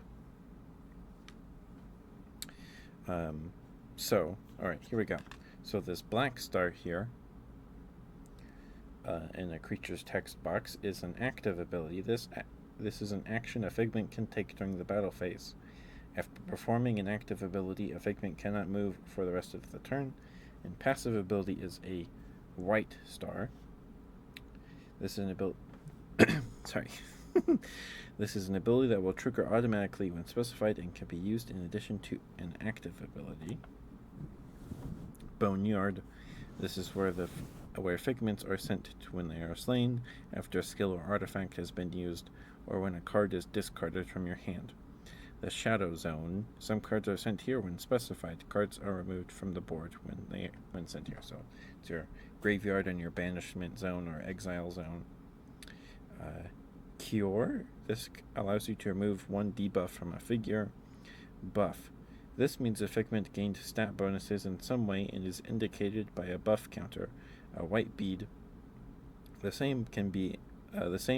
Alright, here we go. So this black star here in a creature's text box is an active ability. This is an action a figment can take during the battle phase. After performing an active ability, a figment cannot move for the rest of the turn. And passive ability is a white star. This is an ability. Sorry. This is an ability that will trigger automatically when specified and can be used in addition to an active ability. Boneyard. This is where figments are sent to when they are slain, after a skill or artifact has been used, or when a card is discarded from your hand. The Shadow Zone. Some cards are sent here when specified. Cards are removed from the board when sent here. So it's your graveyard and your banishment zone or exile zone. Cure. This allows you to remove 1 debuff from a figure. Buff. This means a figment gained stat bonuses in some way and is indicated by a buff counter, a white bead. The same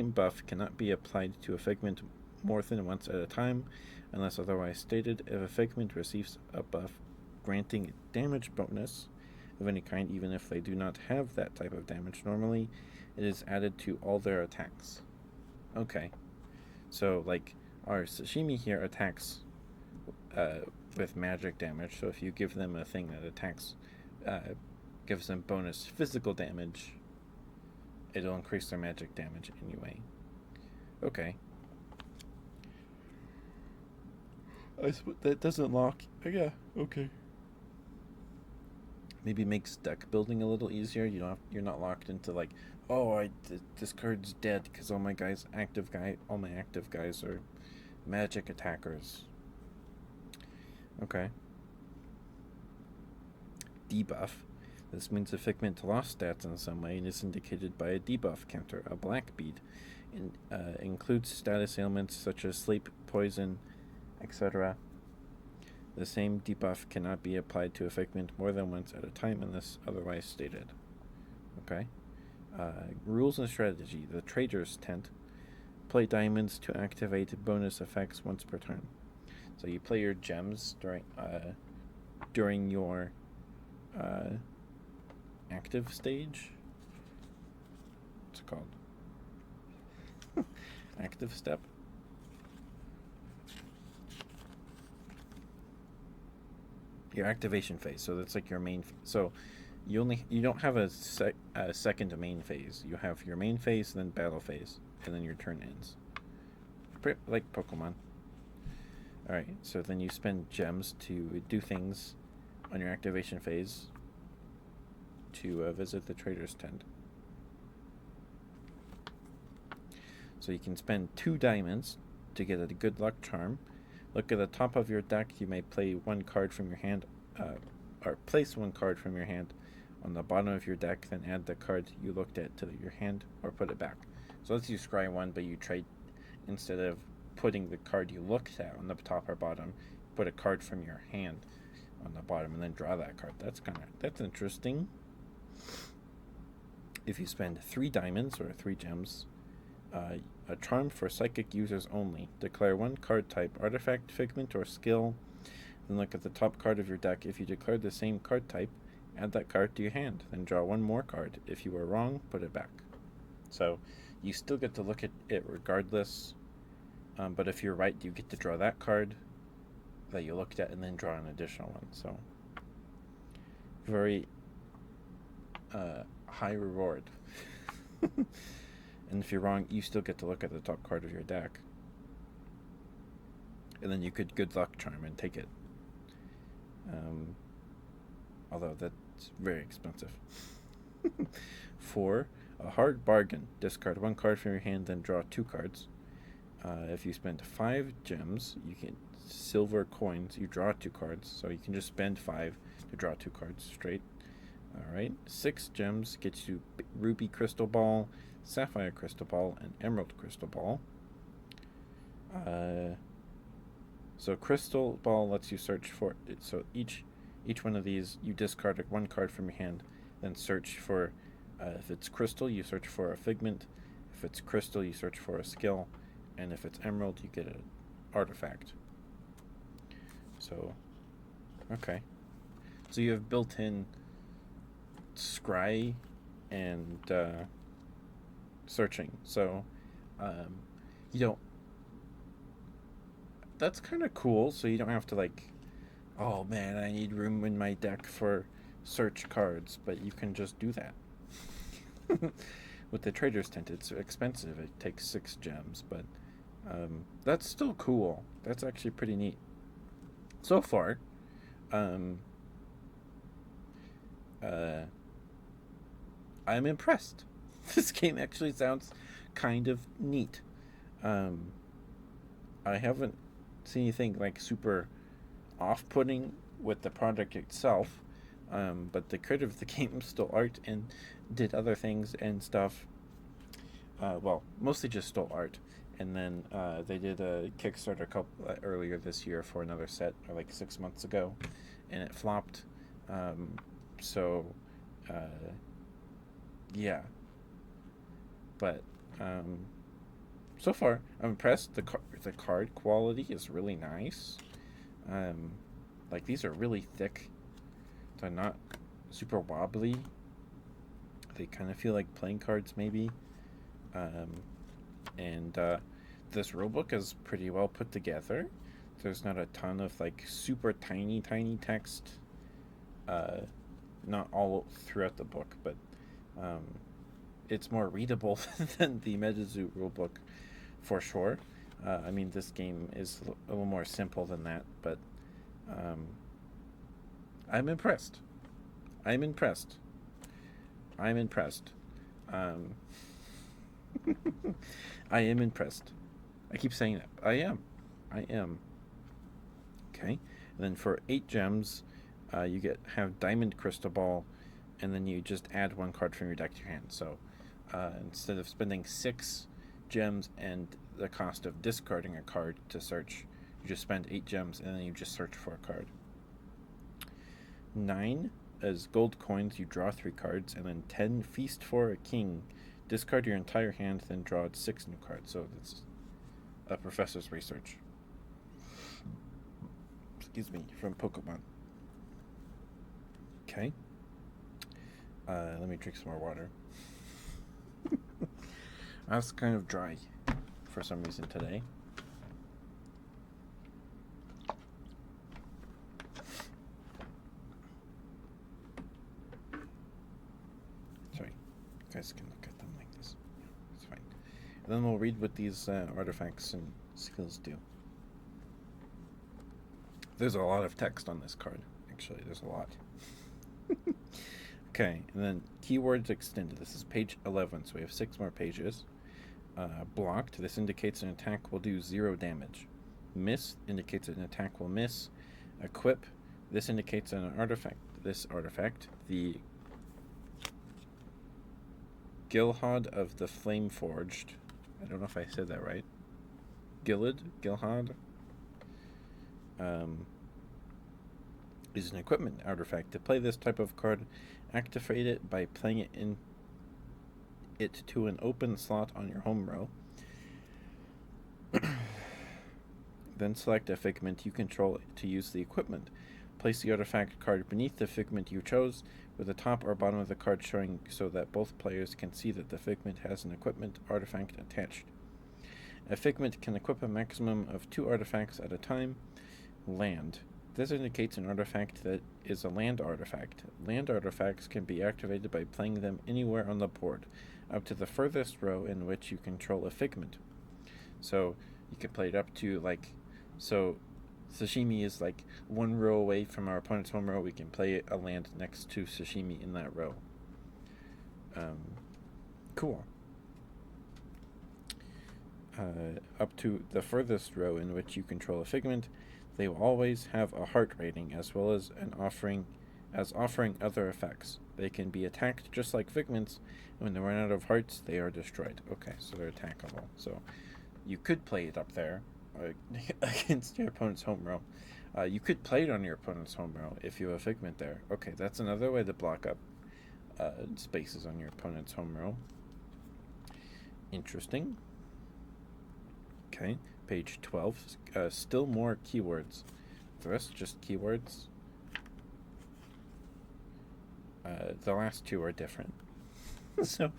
buff cannot be applied to a figment more than once at a time, unless otherwise stated. If a figment receives a buff granting damage bonus of any kind, even if they do not have that type of damage normally, it is added to all their attacks. Okay. So, like, our sashimi here attacks with magic damage, so if you give them a thing that attacks, gives them bonus physical damage, it'll increase their magic damage anyway. Okay. That doesn't lock. Yeah, okay. Maybe makes deck building a little easier. You're not locked into like, oh, this card's dead because all my active guys are magic attackers. Okay. Debuff. This means a figment lost stats in some way and is indicated by a debuff counter, a black bead. Includes status ailments such as sleep, poison, etc. The same debuff cannot be applied to a figment more than once at a time unless otherwise stated. Okay. Rules and strategy. The Trader's Tent. Play diamonds to activate bonus effects once per turn. So you play your gems during your active stage. What's it called? Active step. your activation phase. So that's like your main. So you don't have a second main phase. You have your main phase, then battle phase, and then your turn ends. Like Pokemon. All right. So then you spend gems to do things on your activation phase. To visit the trader's tent. So you can spend 2 diamonds to get a good luck charm. Look at the top of your deck. You may play one card from your hand, or place one card from your hand on the bottom of your deck. Then add the card you looked at to your hand, or put it back. So let's use scry one, but you trade instead of putting the card you looked at on the top or bottom, put a card from your hand on the bottom, and then draw that card. That's interesting. If you spend 3 diamonds or 3 gems. A charm for psychic users only. Declare one card type, artifact, figment, or skill. Then look at the top card of your deck. If you declared the same card type, add that card to your hand. Then draw one more card. If you were wrong, put it back. So you still get to look at it regardless. But if you're right, you get to draw that card that you looked at and then draw an additional one. So very high reward. And if you're wrong, you still get to look at the top card of your deck. And then you could good luck charm and take it. Although that's very expensive. 4, a hard bargain. Discard one card from your hand, then draw 2 cards. If you spend 5 gems, you get silver coins. You draw 2 cards, so you can just spend 5 to draw 2 cards straight. Alright, 6 gems gets you ruby crystal ball, sapphire crystal ball, and emerald crystal ball. So crystal ball lets you search for it. So each one of these, you discard one card from your hand, then search for, if it's crystal, you search for a figment. If it's crystal, you search for a skill. And if it's emerald, you get an artifact. So, okay. So you have built-in scry and searching. So you don't, that's kind of cool. So you don't have to like, oh man, I need room in my deck for search cards, but you can just do that. With the trader's tent, it's expensive. It takes 6 gems, but that's still cool. That's actually pretty neat. So far, I'm impressed. This game actually sounds kind of neat. I haven't seen anything like super off-putting with the product itself, but the creator of the game stole art and did other things and stuff. Well, mostly just stole art, and then they did a Kickstarter earlier this year for another set, or like 6 months ago, and it flopped. Yeah. But so far, I'm impressed. The card quality is really nice. Like these are really thick. They're not super wobbly. They kind of feel like playing cards, maybe. And this rulebook is pretty well put together. There's not a ton of like super tiny text. Not all throughout the book, but it's more readable than the MetaZoo rulebook, for sure. I mean, this game is a little more simple than that, but I'm impressed. I am impressed. I am I keep saying that. I am. Okay. And then for 8 gems, you have Diamond Crystal Ball, and then you just add 1 card from your deck to your hand. So instead of spending 6 gems and the cost of discarding a card to search, you just spend 8 gems and then you just search for a card. 9 is gold coins. You draw 3 cards, and then 10, Feast for a King. Discard your entire hand, then draw 6 new cards. So that's a professor's research. Excuse me, from Pokemon. Okay. Let me drink some more water. That's kind of dry for some reason today. guys can look at them like this. It's fine. And then we'll read what these artifacts and skills do. There's a lot of text on this card. Actually, there's a lot. Okay, and then keywords extended. This is page 11, so we have 6 more pages. Blocked. This indicates an attack will do 0 damage. Miss indicates an attack will miss. Equip. This indicates an artifact. This artifact, the Gilhad of the Flame Forged. I don't know if I said that right. Gilhad. Is an equipment artifact. To play this type of card, activate it by playing it to an open slot on your home row. Then select a figment you control to use the equipment. Place the artifact card beneath the figment you chose, with the top or bottom of the card showing so that both players can see that the figment has an equipment artifact attached. A figment can equip a maximum of 2 artifacts at a time. Land. This indicates an artifact that is a land artifact. Land artifacts can be activated by playing them anywhere on the board, up to the furthest row in which you control a figment. So you can play it up to, like, so sashimi is like 1 row away from our opponent's home row. We can play a land next to sashimi in that row. Cool. Up to the furthest row in which you control a figment, they will always have a heart rating as well as offering other effects. They can be attacked just like figments. When they run out of hearts, they are destroyed. Okay, so they're attackable. So you could play it up there against your opponent's home row. You could play it on your opponent's home row if you have a figment there. Okay, that's another way to block up spaces on your opponent's home row. Interesting. Okay, page 12. Still more keywords. The rest just keywords. The last 2 are different. So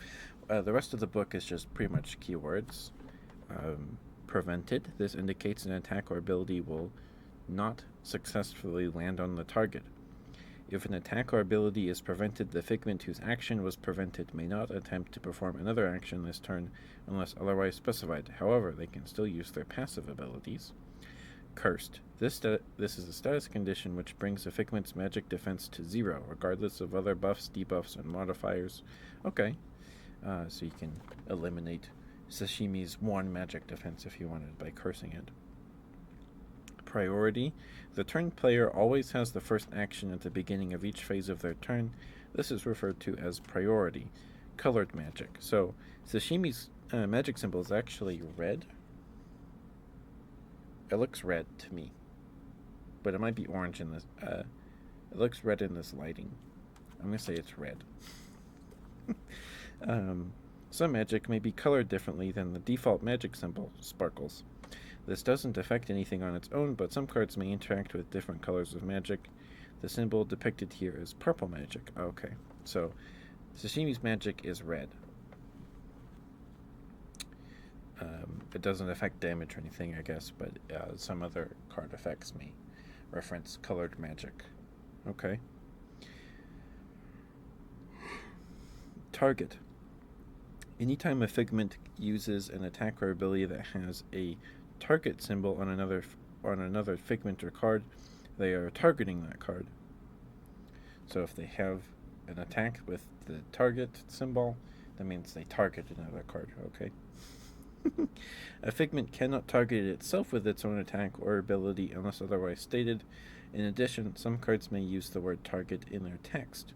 the rest of the book is just pretty much keywords. Prevented. This indicates an attack or ability will not successfully land on the target. If an attack or ability is prevented, the figment whose action was prevented may not attempt to perform another action this turn unless otherwise specified. However, they can still use their passive abilities. Cursed. This is a status condition which brings a figment's magic defense to 0, regardless of other buffs, debuffs, and modifiers. Okay. So you can eliminate sashimi's 1 magic defense if you wanted by cursing it. Priority. The turn player always has the first action at the beginning of each phase of their turn. This is referred to as priority. Colored magic. So sashimi's magic symbol is actually red. It looks red to me, but it might be orange in this. It looks red in this lighting. I'm gonna say it's red. Some magic may be colored differently than the default magic symbol, sparkles. This doesn't affect anything on its own, but some cards may interact with different colors of magic. The symbol depicted here is purple magic. Okay, so sashimi's magic is red. It doesn't affect damage or anything, I guess, but some other card effects may reference colored magic. Okay. Target. Anytime a figment uses an attack or ability that has a target symbol on another figment or card, they are targeting that card. So if they have an attack with the target symbol, that means they target another card. Okay. A figment cannot target itself with its own attack or ability unless otherwise stated. In addition, some cards may use the word target in their text.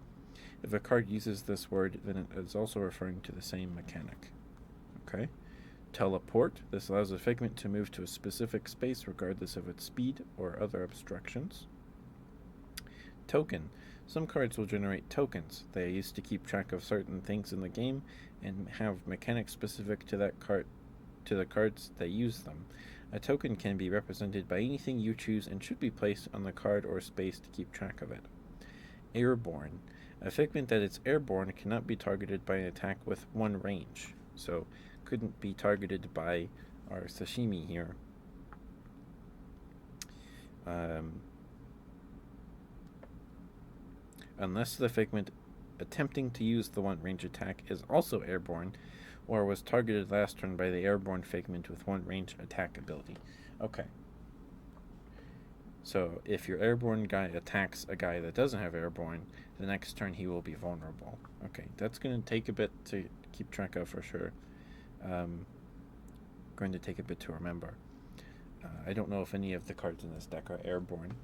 If a card uses this word, then it is also referring to the same mechanic. Okay. Teleport. This allows a figment to move to a specific space regardless of its speed or other obstructions. Token. Some cards will generate tokens. They are used to keep track of certain things in the game and have mechanics specific to that card, to the cards that use them. A token can be represented by anything you choose and should be placed on the card or space to keep track of it. Airborne. A figment that is airborne cannot be targeted by an attack with 1 range, so couldn't be targeted by our sashimi here. Unless the figment attempting to use the one range attack is also airborne, or was targeted last turn by the airborne figment with one range attack ability. Okay. So if your airborne guy attacks a guy that doesn't have airborne, the next turn he will be vulnerable. Okay, that's going to take a bit to keep track of for sure. Going to take a bit to remember. I don't know if any of the cards in this deck are airborne,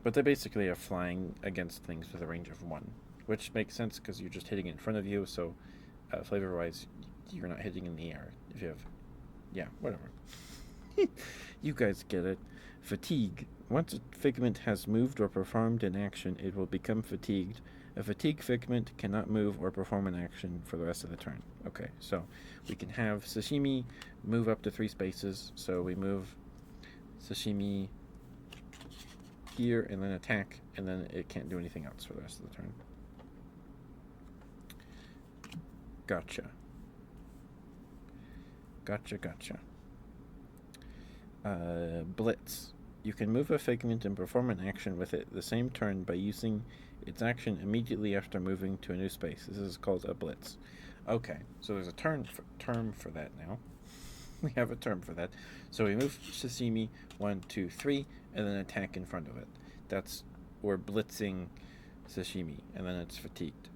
but they basically are flying against things with a range of 1, which makes sense because you're just hitting in front of you, so flavor-wise, you're not hitting in the air. If you have... yeah, whatever. You guys get it. Fatigue. Once a figment has moved or performed an action, it will become fatigued. A fatigue figment cannot move or perform an action for the rest of the turn. Okay, so we can have Sashimi move up to 3 spaces. So we move Sashimi here and then attack, and then it can't do anything else for the rest of the turn. Gotcha. Blitz. You can move a figment and perform an action with it the same turn by using its action immediately after moving to a new space. This is called a blitz. Okay, so there's a term for that now. We have a term for that. So we move Sashimi 1, 2, 3, and then attack in front of it. We're blitzing Sashimi, and then it's fatigued.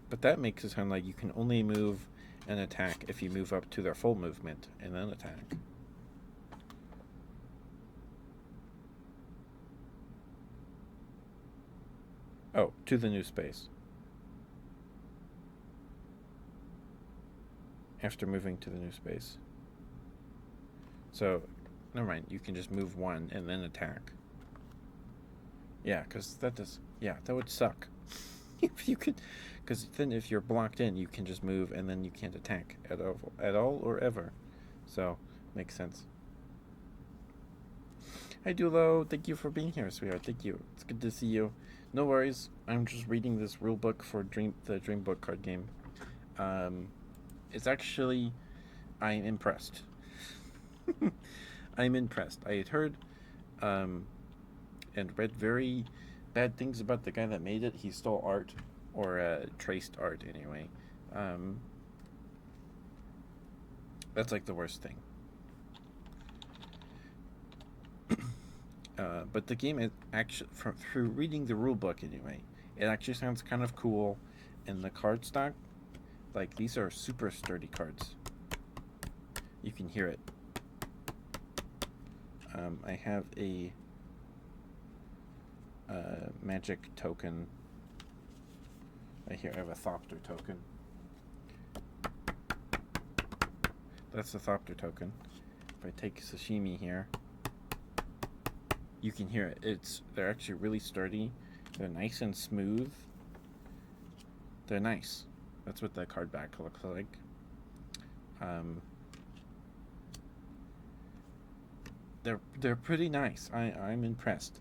But that makes it sound like you can only move an attack if you move up to their full movement and then attack. Oh, to the new space. After moving to the new space. So, never mind, you can just move 1 and then attack. Yeah, because that would suck. If you could, because then if you're blocked in, you can just move and then you can't attack at all or ever. So, makes sense. Hi Dulo, thank you for being here, sweetheart. Thank you. It's good to see you. No worries. I'm just reading this rule book for the Dreambook card game. It's actually, I'm impressed. I'm impressed. I had heard and read very bad things about the guy that made it. He stole art, or traced art anyway. That's like the worst thing. But the game is actually, through reading the rule book anyway, it actually sounds kind of cool. And the card stock, like, these are super sturdy cards. You can hear it. I have a magic token. Right here, I have a Thopter token. That's the Thopter token. If I take Sashimi here, you can hear it. They're actually really sturdy. They're nice and smooth. They're nice. That's what the card back looks like. They're pretty nice. I'm impressed.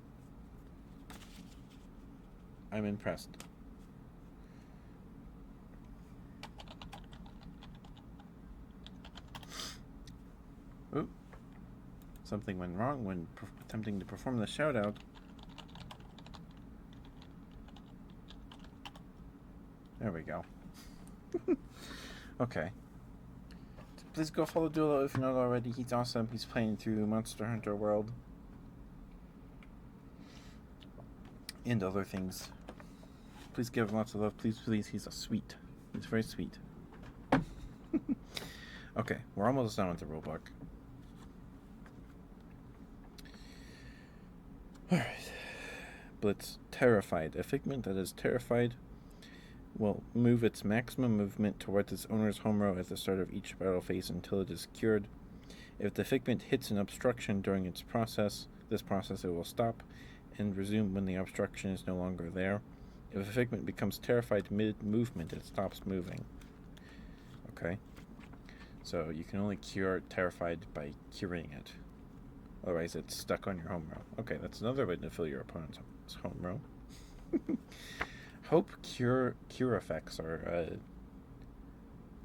I'm impressed. Ooh. Something went wrong when attempting to perform the shout out. There we go. Okay. Please go follow Dulo if you're not already. He's awesome. He's playing through Monster Hunter World. And other things. Please give him lots of love. Please, please. He's a sweet. He's very sweet. Okay, we're almost done with the rulebook. Alright. Blitz. Terrified. A figment that is terrified will move its maximum movement towards its owner's home row at the start of each battle phase until it is cured. If the figment hits an obstruction during this process it will stop and resume when the obstruction is no longer there. If a figment becomes terrified mid-movement, it stops moving. Okay. So you can only cure terrified by curing it. Otherwise it's stuck on your home row. Okay, that's another way to fill your opponent's home row. Hope cure effects are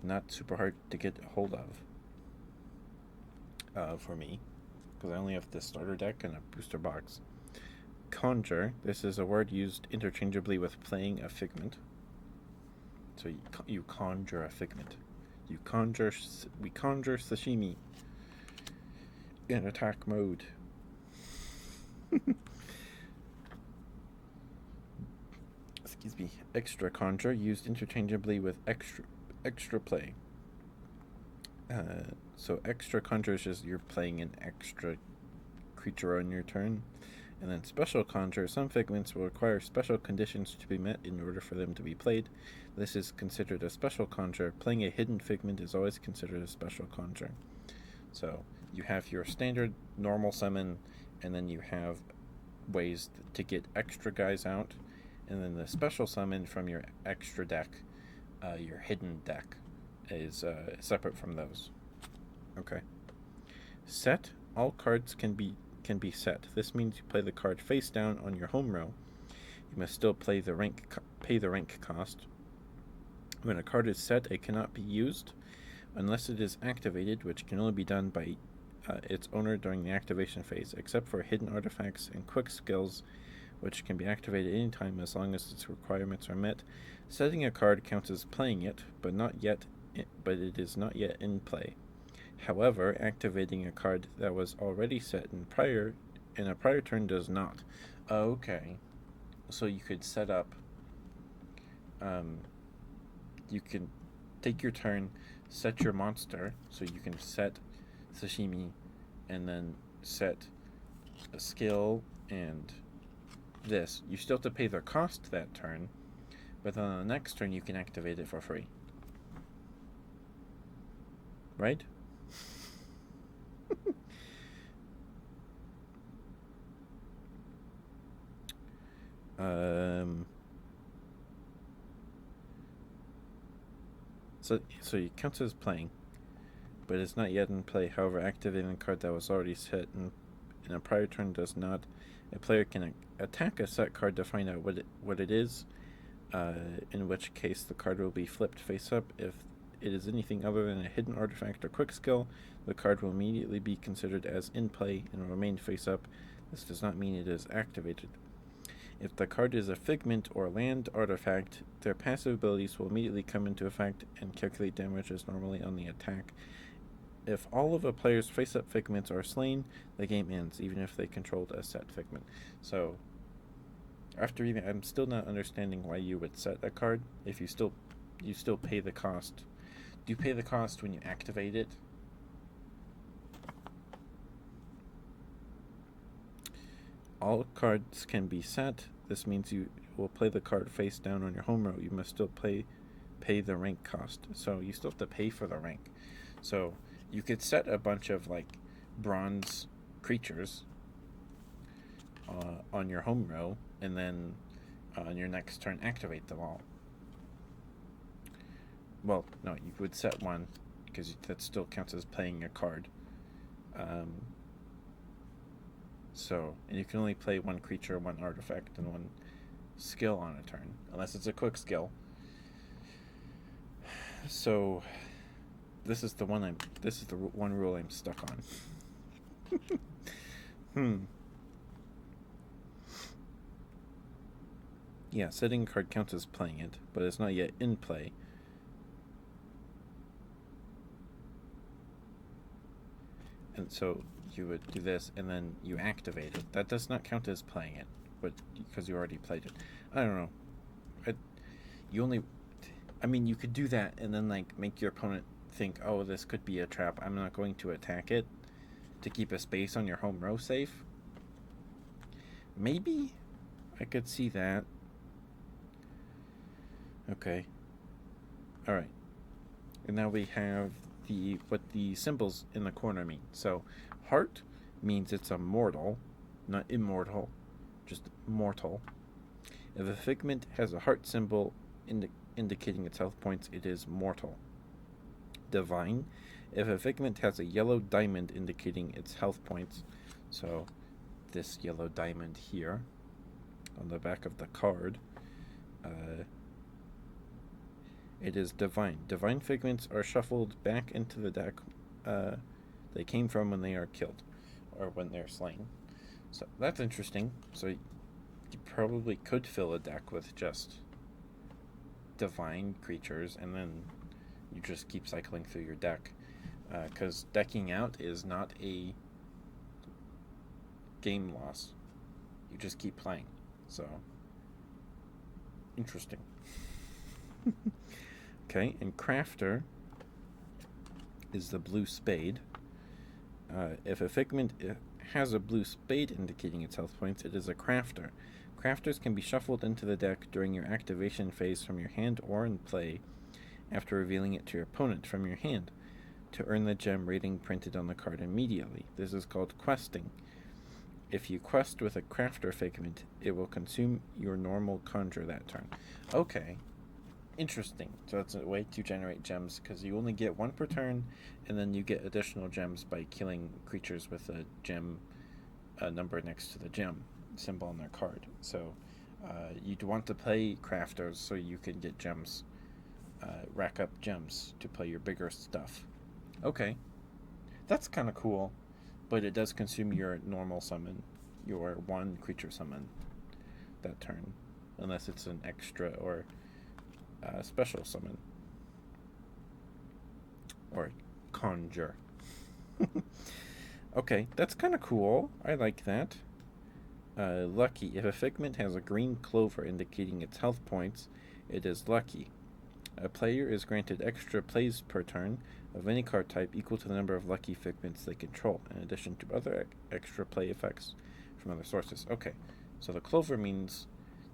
not super hard to get a hold of for me, because I only have the starter deck and a booster box. Conjure. This is a word used interchangeably with playing a figment. So you conjure a figment. We conjure sashimi in attack mode. Excuse me. Extra conjure, used interchangeably with extra play. So extra conjure is just you're playing an extra creature on your turn. And then special conjure, some figments will require special conditions to be met in order for them to be played. This is considered a special conjure. Playing a hidden figment is always considered a special conjure. So you have your standard normal summon, and then you have ways to get extra guys out, and then the special summon from your extra deck, your hidden deck, is separate from those. Okay. Set. All cards can be set. This means you play the card face down on your home row. You must still pay the rank cost. When a card is set, it cannot be used unless it is activated, which can only be done by its owner during the activation phase, except for hidden artifacts and quick skills, which can be activated anytime as long as its requirements are met. Setting a card counts as playing it, but it is not yet in play. However, activating a card that was already set in a prior turn does not. Okay. So you could set up you can take your turn, set your monster, so you can set sashimi and then set a skill and this. You still have to pay their cost that turn, but then on the next turn you can activate it for free. Right? So it counts as playing, but it's not yet in play. However, activating a card that was already set in a prior turn does not. A player can attack a set card to find out what it is, in which case the card will be flipped face up. If it is anything other than a hidden artifact or quick skill, the card will immediately be considered as in play and will remain face up. This does not mean it is activated. If the card is a figment or land artifact, their passive abilities will immediately come into effect and calculate damage as normally on the attack. If all of a player's face-up figments are slain, the game ends, even if they controlled a set figment. So, I'm still not understanding why you would set a card if you still pay the cost. Do you pay the cost when you activate it? All cards can be set. This means you will play the card face down on your home row. You must still pay the rank cost. So you still have to pay for the rank. So you could set a bunch of like bronze creatures on your home row, and then on your next turn activate them all. Well, no, you would set one because that still counts as playing a card. And you can only play one creature, one artifact, and one skill on a turn, unless it's a quick skill. So, this is the one rule I'm stuck on. Yeah, setting a card counts as playing it, but it's not yet in play. And so you would do this, and then you activate it. That does not count as playing it, but because you already played it. I don't know. You could do that, and then like make your opponent think, oh, this could be a trap. I'm not going to attack it to keep a space on your home row safe. Maybe I could see that. Okay. All right. And now we have what the symbols in the corner mean. So, heart means it's a mortal, not immortal, just mortal. If a figment has a heart symbol indicating its health points, it is mortal. Divine, if a figment has a yellow diamond indicating its health points, so this yellow diamond here on the back of the card, it is divine. Divine figments are shuffled back into the deck they came from when they are killed. or when they're slain. So that's interesting. So you probably could fill a deck with just divine creatures, and then you just keep cycling through your deck. Because decking out is not a game loss. You just keep playing. So, interesting. Okay, and Crafter is the blue spade. If a figment has a blue spade indicating its health points, it is a crafter. Crafters can be shuffled into the deck during your activation phase from your hand or in play after revealing it to your opponent from your hand to earn the gem rating printed on the card immediately. This is called questing. If you quest with a crafter figment, it will consume your normal conjure that turn. Okay. Interesting. So that's a way to generate gems, because you only get one per turn, and then you get additional gems by killing creatures with a gem number next to the gem symbol on their card. So you'd want to play crafters so you can get gems, rack up gems to play your bigger stuff. Okay. That's kind of cool, but it does consume your normal summon, your one creature summon that turn, unless it's an extra or special summon or conjure. Okay, that's kind of cool. I like that. Lucky. If a figment has a green clover indicating its health points, it is lucky. A player is granted extra plays per turn of any card type equal to the number of lucky figments they control, in addition to other extra play effects from other sources. Okay, so the clover means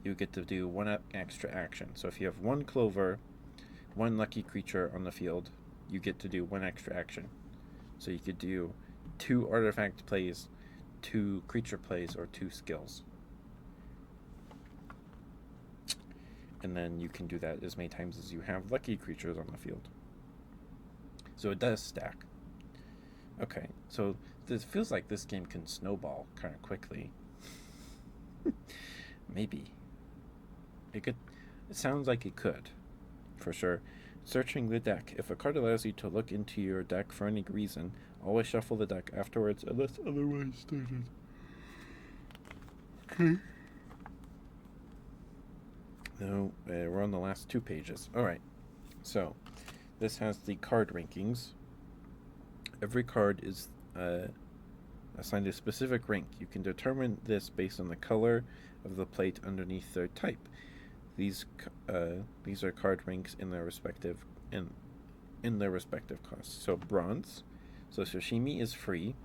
you get to do one extra action. So if you have one clover, one lucky creature on the field, you get to do one extra action. So you could do 2 artifact plays, 2 creature plays, or 2 skills. And then you can do that as many times as you have lucky creatures on the field. So it does stack. Okay, so this feels like this game can snowball kind of quickly. Maybe. It could. It sounds like it could, for sure. Searching the deck. If a card allows you to look into your deck for any reason, always shuffle the deck afterwards unless otherwise stated. Okay. No, we're on the last 2 pages. Alright, so this has the card rankings. Every card is assigned a specific rank. You can determine this based on the color of the plate underneath their type. These are card ranks in their respective costs. So bronze. So sashimi is free.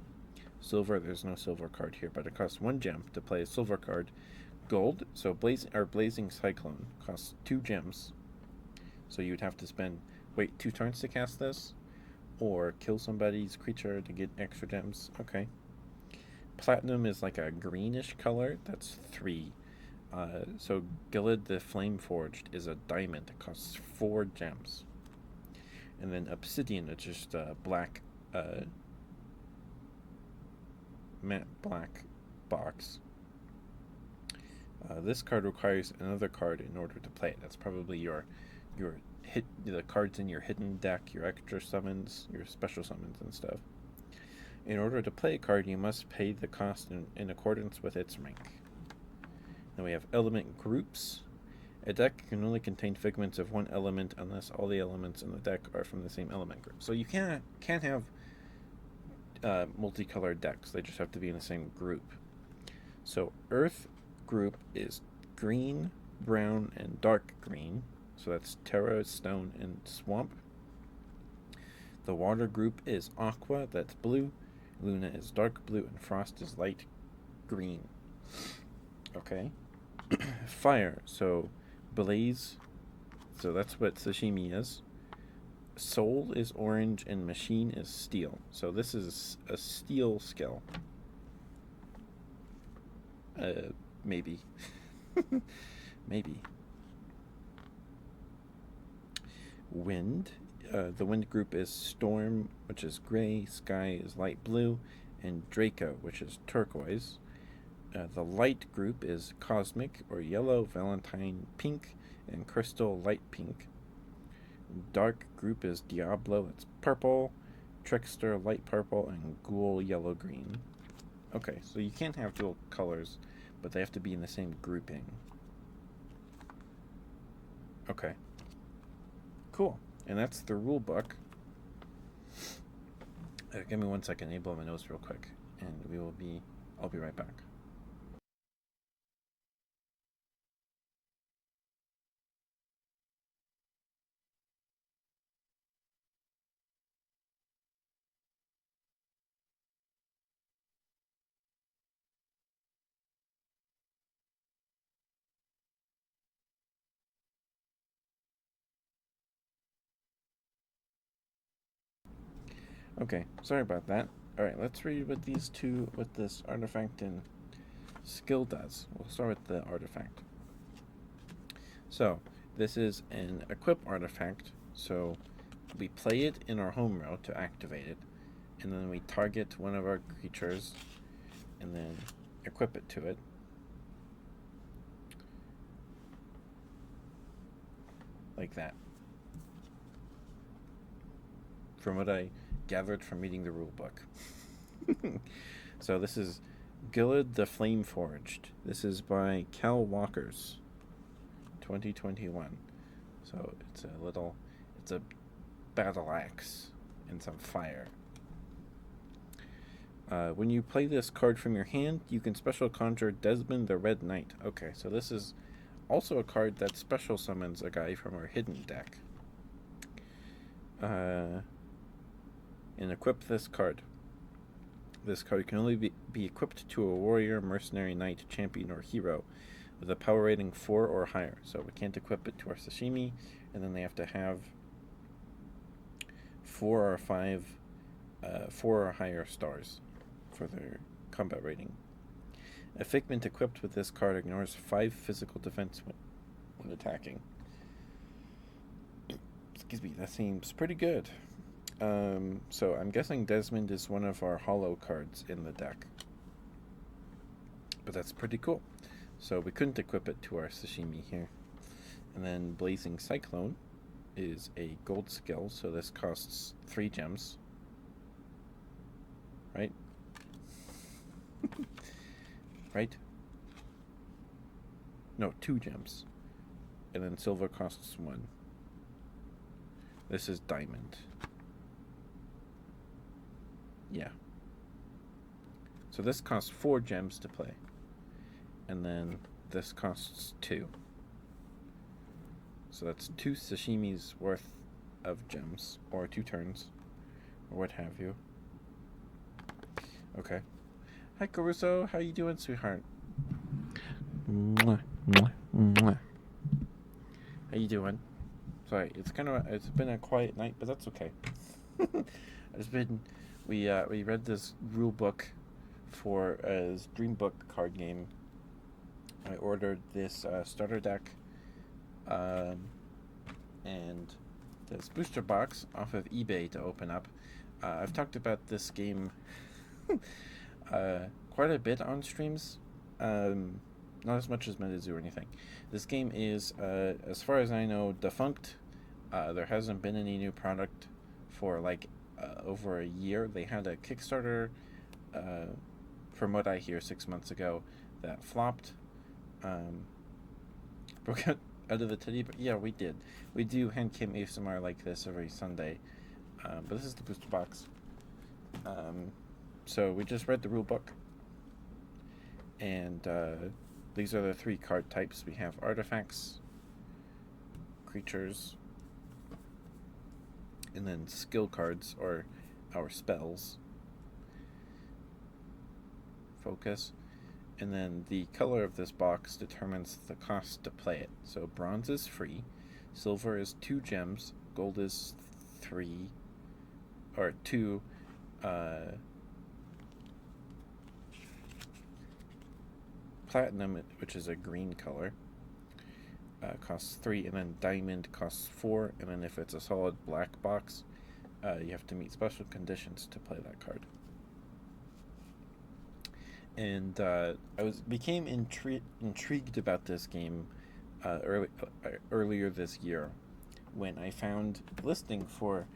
Silver, there's no silver card here, but it costs 1 gem to play a silver card. Gold, so blazing cyclone costs 2 gems. So you'd have to wait 2 turns to cast this, or kill somebody's creature to get extra gems. Okay. Platinum is like a greenish color. That's 3. So Gilid the Flameforged is a diamond. It costs 4 gems. And then Obsidian is just a black, matte black box. This card requires another card in order to play it. That's probably the cards in your hidden deck, your extra summons, your special summons and stuff. In order to play a card, you must pay the cost in accordance with its rank. Then we have element groups. A deck can only contain figments of one element unless all the elements in the deck are from the same element group. So you can't have multicolored decks. They just have to be in the same group. So Earth group is green, brown, and dark green. So that's terra, stone, and swamp. The water group is aqua, that's blue. Luna is dark blue, and frost is light green. Okay. Fire, so blaze, so that's what sashimi is. Soul is orange, and machine is steel. So this is a steel skill. Maybe. Maybe. Wind. The wind group is storm, which is gray, sky is light blue, and Draco, which is turquoise. The light group is cosmic, or yellow, valentine, pink, and crystal, light pink. Dark group is Diablo, it's purple, trickster, light purple, and ghoul, yellow green. Okay, so you can't have dual colors, but they have to be in the same grouping. Okay. Cool. And that's the rule book. Give me 1 second. Enable my nose real quick, and I'll be right back. Okay, sorry about that. All right, let's read what this artifact and skill does. We'll start with the artifact. So this is an equip artifact. So we play it in our home row to activate it, and then we target one of our creatures, and then equip it to it. Like that. From what I gathered from reading the rule book. So this is Gilad the Flame Forged. This is by Cal Walkers, 2021. So it's a battle axe and some fire. When you play this card from your hand, you can special conjure Desmond the Red Knight. Okay, so this is also a card that special summons a guy from our hidden deck. And equip this card. This card can only be equipped to a warrior, mercenary, knight, champion, or hero with a power rating 4 or higher. So we can't equip it to our sashimi, and then they have to have 4 or 5, 4 or higher stars for their combat rating. A figment equipped with this card ignores 5 physical defense when attacking. Excuse me, that seems pretty good. So I'm guessing Desmond is one of our hollow cards in the deck. But that's pretty cool. So we couldn't equip it to our sashimi here. And then Blazing Cyclone is a gold skill, so this costs 3 gems. Right? Right? No, 2 gems. And then silver costs 1. This is diamond. Yeah. So this costs 4 gems to play. And then this costs 2. So that's 2 sashimis worth of gems, or 2 turns, or what have you. Okay. Hi Caruso, how you doing, sweetheart? Mwah, mwah, mwah. How you doing? Sorry, it's been a quiet night, but that's okay. We read this rule book for a Dreambook card game. I ordered this starter deck and this booster box off of eBay to open up. I've talked about this game quite a bit on streams. Not as much as Medizu or anything. This game is, as far as I know, defunct. There hasn't been any new product for over a year. They had a Kickstarter, from what I hear, 6 months ago that flopped. Broke out of the teddy bear. Yeah, we did. We do handcam ASMR like this every Sunday. But this is the booster box. So we just read the rule book. And these are the 3 card types. We have artifacts, creatures, and then skill cards, or our spells. Focus. And then the color of this box determines the cost to play it. So bronze is free, silver is 2 gems, gold is 3, or 2, platinum, which is a green color, costs 3, and then diamond costs 4, and then if it's a solid black box, you have to meet special conditions to play that card. And I became intrigued about this game earlier this year when I found a listing for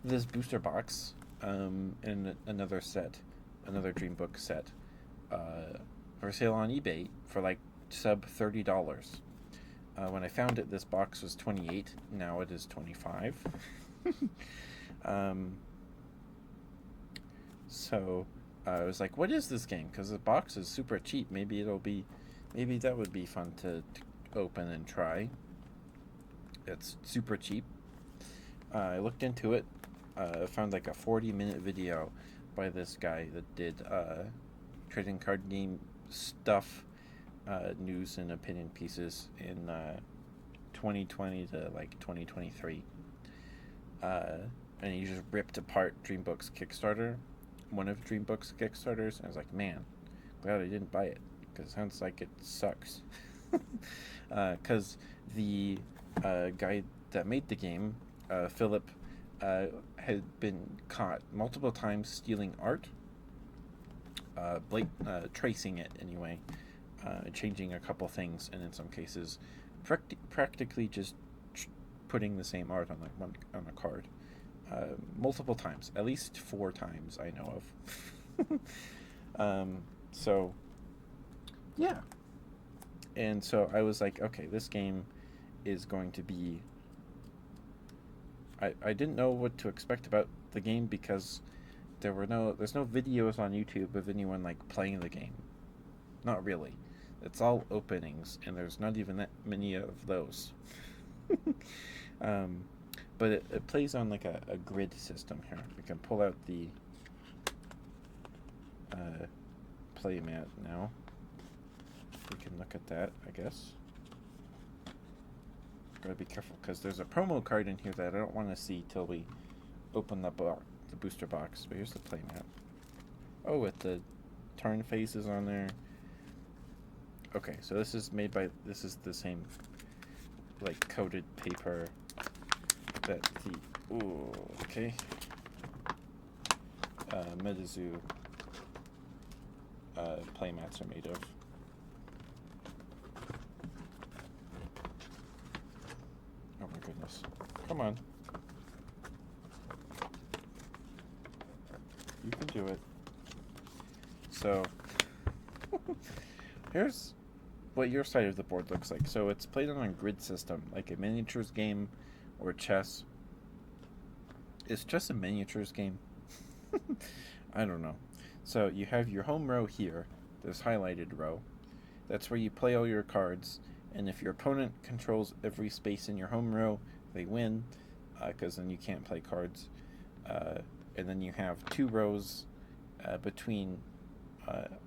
this booster box and another Dreambook set for sale on eBay for like sub $30. When I found it, this box was 28. Now it is 25. So I was like, "What is this game?" Because the box is super cheap. Maybe that would be fun to open and try. It's super cheap. I looked into it. Found like a 40-minute video by this guy that did trading card game stuff, news and opinion pieces in 2020 to like 2023. And he just ripped apart Dreambook's Kickstarter, one of Dreambook's Kickstarters, and I was like, man, glad I didn't buy it, because it sounds like it sucks. Because the guy that made the game, Philip, had been caught multiple times stealing art, tracing it anyway, changing a couple things, and in some cases, practically just putting the same art on a card, multiple times, at least 4 times I know of. So yeah, and so I was like, okay, this game is going to be. I didn't know what to expect about the game because there's no videos on YouTube of anyone like playing the game. Not really. It's all openings, and there's not even that many of those. But it plays on like a grid system here. We can pull out the play mat now. We can look at that, I guess. Gotta be careful because there's a promo card in here that I don't want to see till we open the booster box. But here's the playmat. Oh, with the turn faces on there. Okay, so this is the same like coated paper that the Medizu playmats are made of. Oh my goodness. Come on. You can do it. So, here's what your side of the board looks like. So it's played on a grid system, like a miniatures game or chess. Is chess a miniatures game? I don't know. So you have your home row here, this highlighted row. That's where you play all your cards. And if your opponent controls every space in your home row, they win, because then you can't play cards. And then you have 2 rows between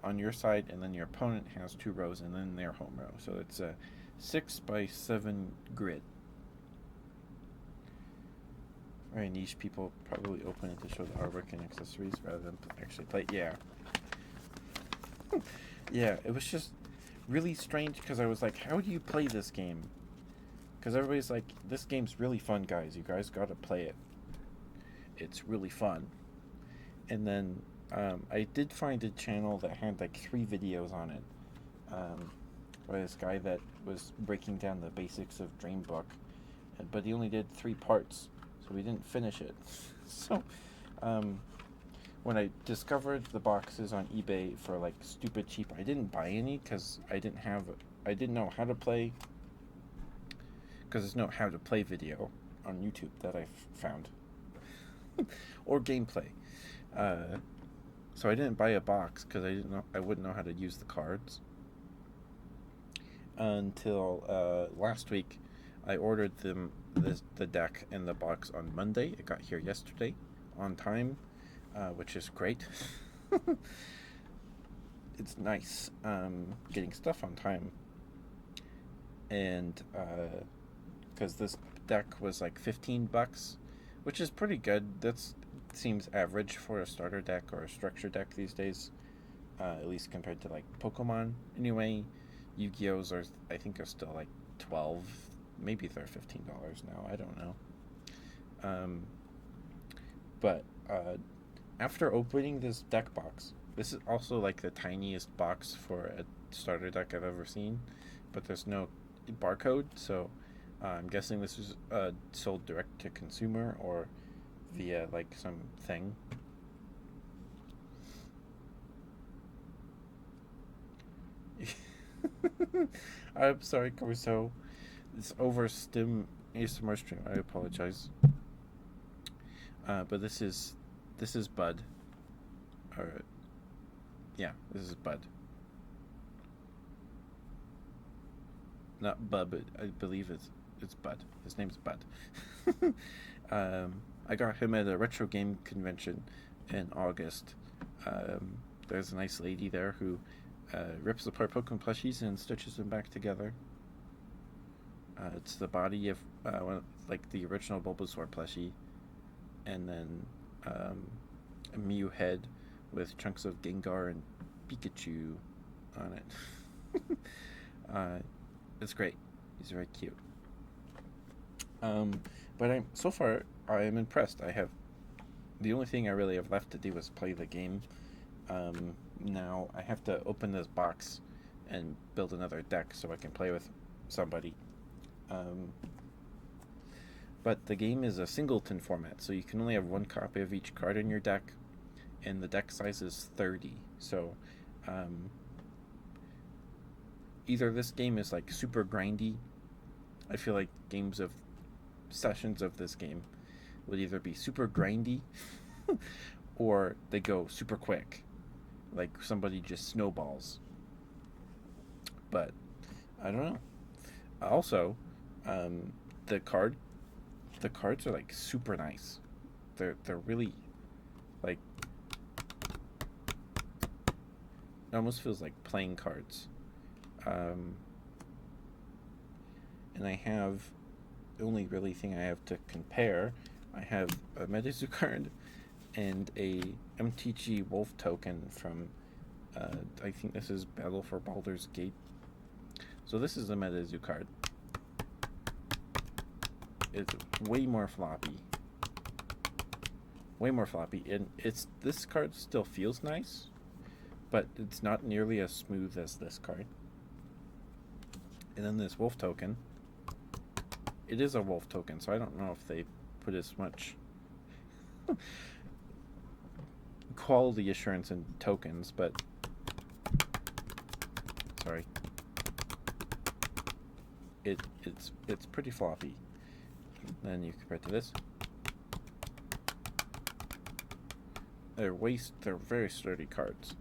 on your side, and then your opponent has 2 rows, and then their home row. So it's a 6x7 grid. Very niche. People probably open it to show the artwork and accessories rather than actually play. Yeah. Yeah, it was just really strange because I was like, how do you play this game? Because everybody's like, this game's really fun, guys. You guys got to play it. It's really fun. And then I did find a channel that had like 3 videos on it by this guy that was breaking down the basics of Dreambook, but he only did 3 parts, so we didn't finish it. So when I discovered the boxes on eBay for like stupid cheap, I didn't buy any because I didn't know how to play, because there's no how to play video on YouTube that I found or gameplay. So I didn't buy a box because I wouldn't know how to use the cards until last week. I ordered the deck and the box on Monday. It got here yesterday on time, which is great. It's nice getting stuff on time, and because this deck was like $15, which is pretty good. That seems average for a starter deck or a structure deck these days, at least compared to like Pokemon. Anyway, Yu-Gi-Oh's I think are still like $12, maybe they're $15 now. I don't know. But after opening this deck box, this is also like the tiniest box for a starter deck I've ever seen, but there's no barcode, so I'm guessing this is sold direct to consumer or via like some thing. I'm sorry, Caruso. It's over Stim ASMR stream. I apologize. But this is Bud. Or yeah, this is Bud. Not Bub, but I believe it's Bud. His name's Bud. I got him at a retro game convention in August. There's a nice lady there who rips apart Pokemon plushies and stitches them back together. It's the body of like the original Bulbasaur plushie, and then a Mew head with chunks of Gengar and Pikachu on it. It's great. He's very cute. But so far I am impressed. The only thing I really have left to do is play the game. Now I have to open this box and build another deck so I can play with somebody. But the game is a singleton format, so you can only have one copy of each card in your deck, and the deck size is 30. So either this game is like super grindy. I feel like sessions of this game would either be super grindy or they go super quick, like somebody just snowballs. But I don't know. Also, the cards are like super nice. They're really like, it almost feels like playing cards. And I have the only really thing I have to compare. I have a Medizu card and a MTG Wolf token from I think this is Battle for Baldur's Gate. So this is a Medizu card. It's way more floppy, and this card still feels nice, but it's not nearly as smooth as this card. And then this Wolf token. It is a Wolf token, so I don't know if they put as much quality assurance in tokens, but sorry, it's pretty floppy. Then you compare it to this. They're very sturdy cards,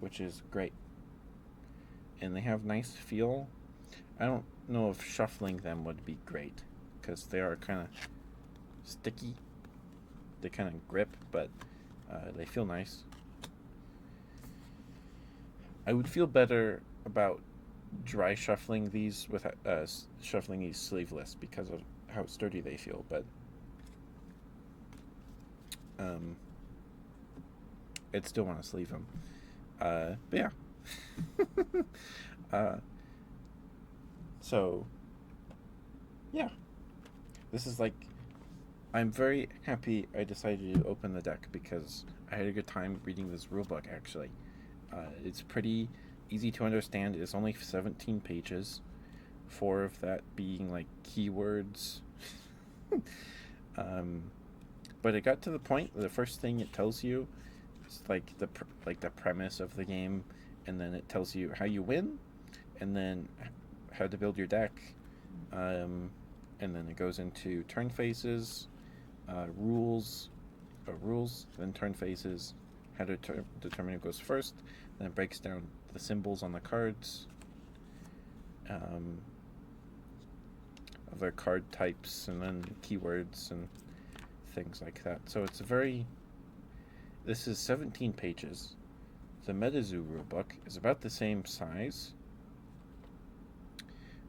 which is great, and they have nice feel. I don't know if shuffling them would be great because they are kind of sticky. They kind of grip, but they feel nice. I would feel better about dry shuffling these with shuffling these sleeveless because of how sturdy they feel, but I'd still want to sleeve them. But yeah. So yeah, this is like, I'm very happy I decided to open the deck because I had a good time reading this rulebook. Actually, it's pretty easy to understand. It's only 17 pages, 4 of that being like keywords. But it got to the point. The first thing it tells you is like the premise of the game, and then it tells you how you win, and then how to build your deck, and then it goes into turn phases, rules, then turn phases, how to determine who goes first, then it breaks down the symbols on the cards, other card types, and then keywords and things like that. So this is 17 pages. The Medizu rulebook is about the same size,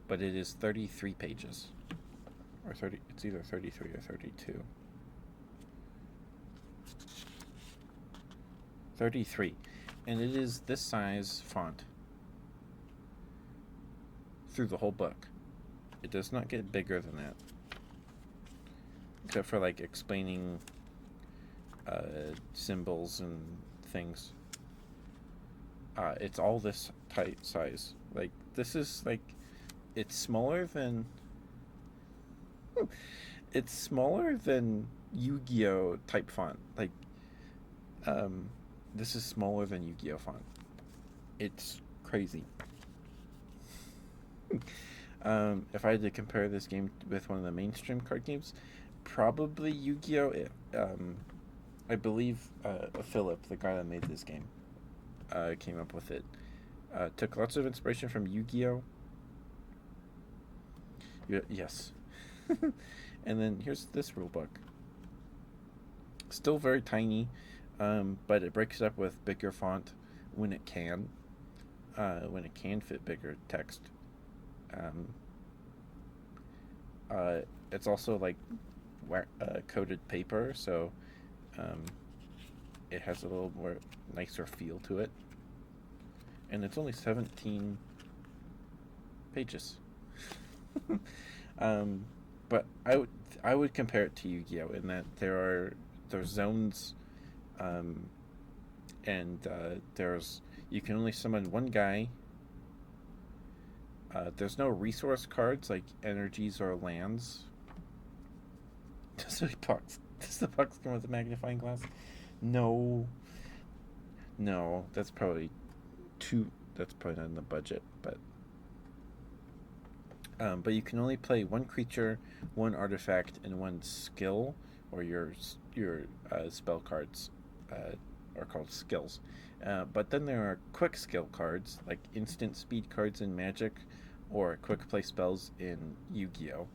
but it is 33 pages. Or 30, it's either 33 or 32. 33. And it is this size font through the whole book. It does not get bigger than that. Except for like explaining symbols and things. It's all this tight size. Like, this is like, it's smaller than Yu-Gi-Oh type font. Like, this is smaller than Yu-Gi-Oh font. It's crazy. If I had to compare this game with one of the mainstream card games, probably Yu-Gi-Oh! I believe Philip, the guy that made this game, came up with it. Took lots of inspiration from Yu-Gi-Oh! Yes. And then here's this rule book. Still very tiny, but it breaks up with bigger font when it can fit bigger text. Um, it's also like coated paper, so it has a little more nicer feel to it. And it's only 17 pages. But I would compare it to Yu-Gi-Oh! In that there's zones, and you can only summon one guy. There's no resource cards like energies or lands. Does the box come with a magnifying glass? No. No, that's probably not in the budget, but you can only play one creature, one artifact, and one skill, or your spell cards are called skills. But then there are quick skill cards, like instant speed cards in Magic, or quick play spells in Yu-Gi-Oh!,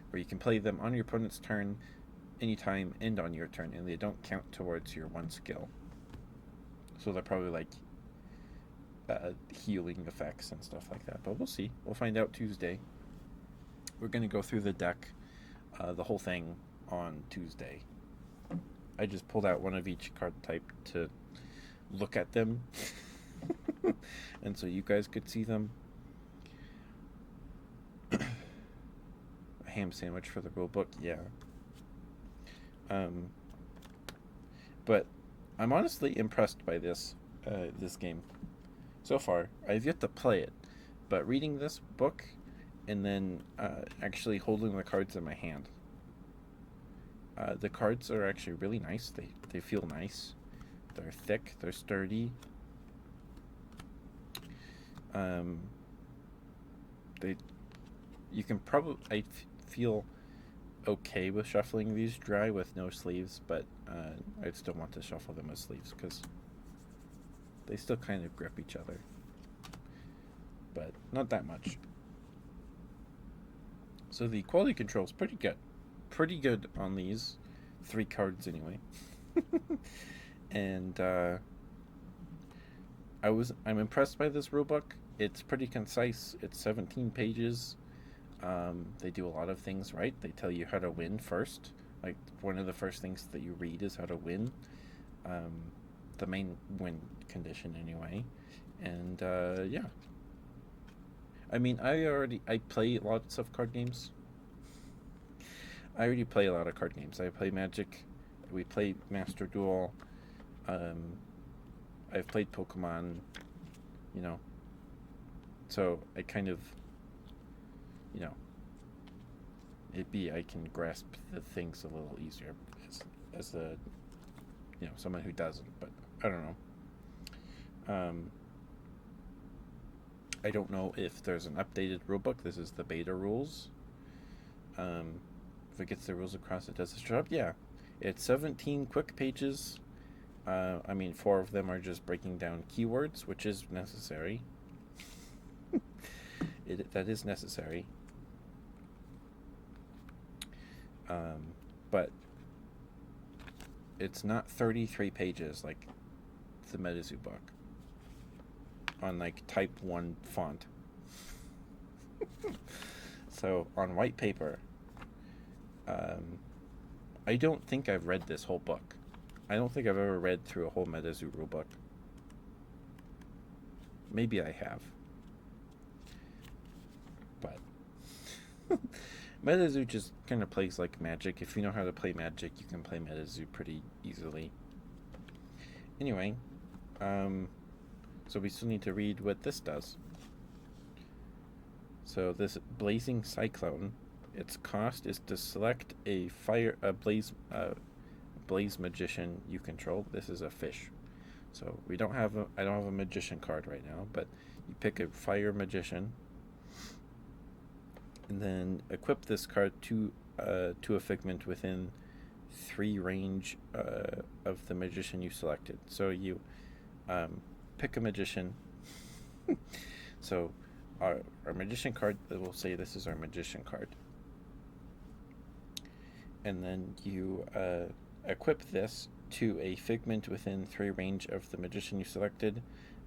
where you can play them on your opponent's turn, anytime, and on your turn, and they don't count towards your one skill. So they're probably like healing effects and stuff like that. But we'll see. We'll find out Tuesday. We're going to go through the deck, the whole thing, on Tuesday. I just pulled out one of each card type to look at them. And so you guys could see them. A ham sandwich for the rule book, yeah. But I'm honestly impressed by this game so far. I've yet to play it, but reading this book and then actually holding the cards in my hand, the cards are actually really nice. They feel nice. They're thick. They're sturdy. You can probably, I feel okay with shuffling these dry with no sleeves, but I'd still want to shuffle them with sleeves because they still kind of grip each other, but not that much. So the quality control is pretty good on these 3 cards anyway. And I'm impressed by this rulebook. It's pretty concise. It's 17 pages. They do a lot of things right. They tell you how to win first. Like, one of the first things that you read is how to win. The main win condition anyway. And yeah. I mean, I play lots of card games. I already play a lot of card games. I play Magic. We play Master Duel. I've played Pokemon, so I kind of, I can grasp the things a little easier as a, someone who doesn't, but I don't know. I don't know if there's an updated rulebook. This is the beta rules. If it gets the rules across, it does its job. Yeah, it's 17 quick pages. 4 of them are just breaking down keywords, which is necessary. That is necessary. But it's not 33 pages like the MetaZoo book on like type 1 font. So on white paper, I don't think I've read this whole book. I don't think I've ever read through a whole MetaZoo rulebook. Maybe I have. But MetaZoo just kind of plays like Magic. If you know how to play Magic, you can play MetaZoo pretty easily. Anyway, so we still need to read what this does. So this Blazing Cyclone, its cost is to select a Blaze Magician you control. This is a fish. So I don't have a magician card right now, but you pick a fire magician, And then equip this card to a figment within 3 range of the magician you selected. So you pick a magician. So our magician card, we'll say this is our magician card. And then you equip this to a figment within 3 range of the magician you selected.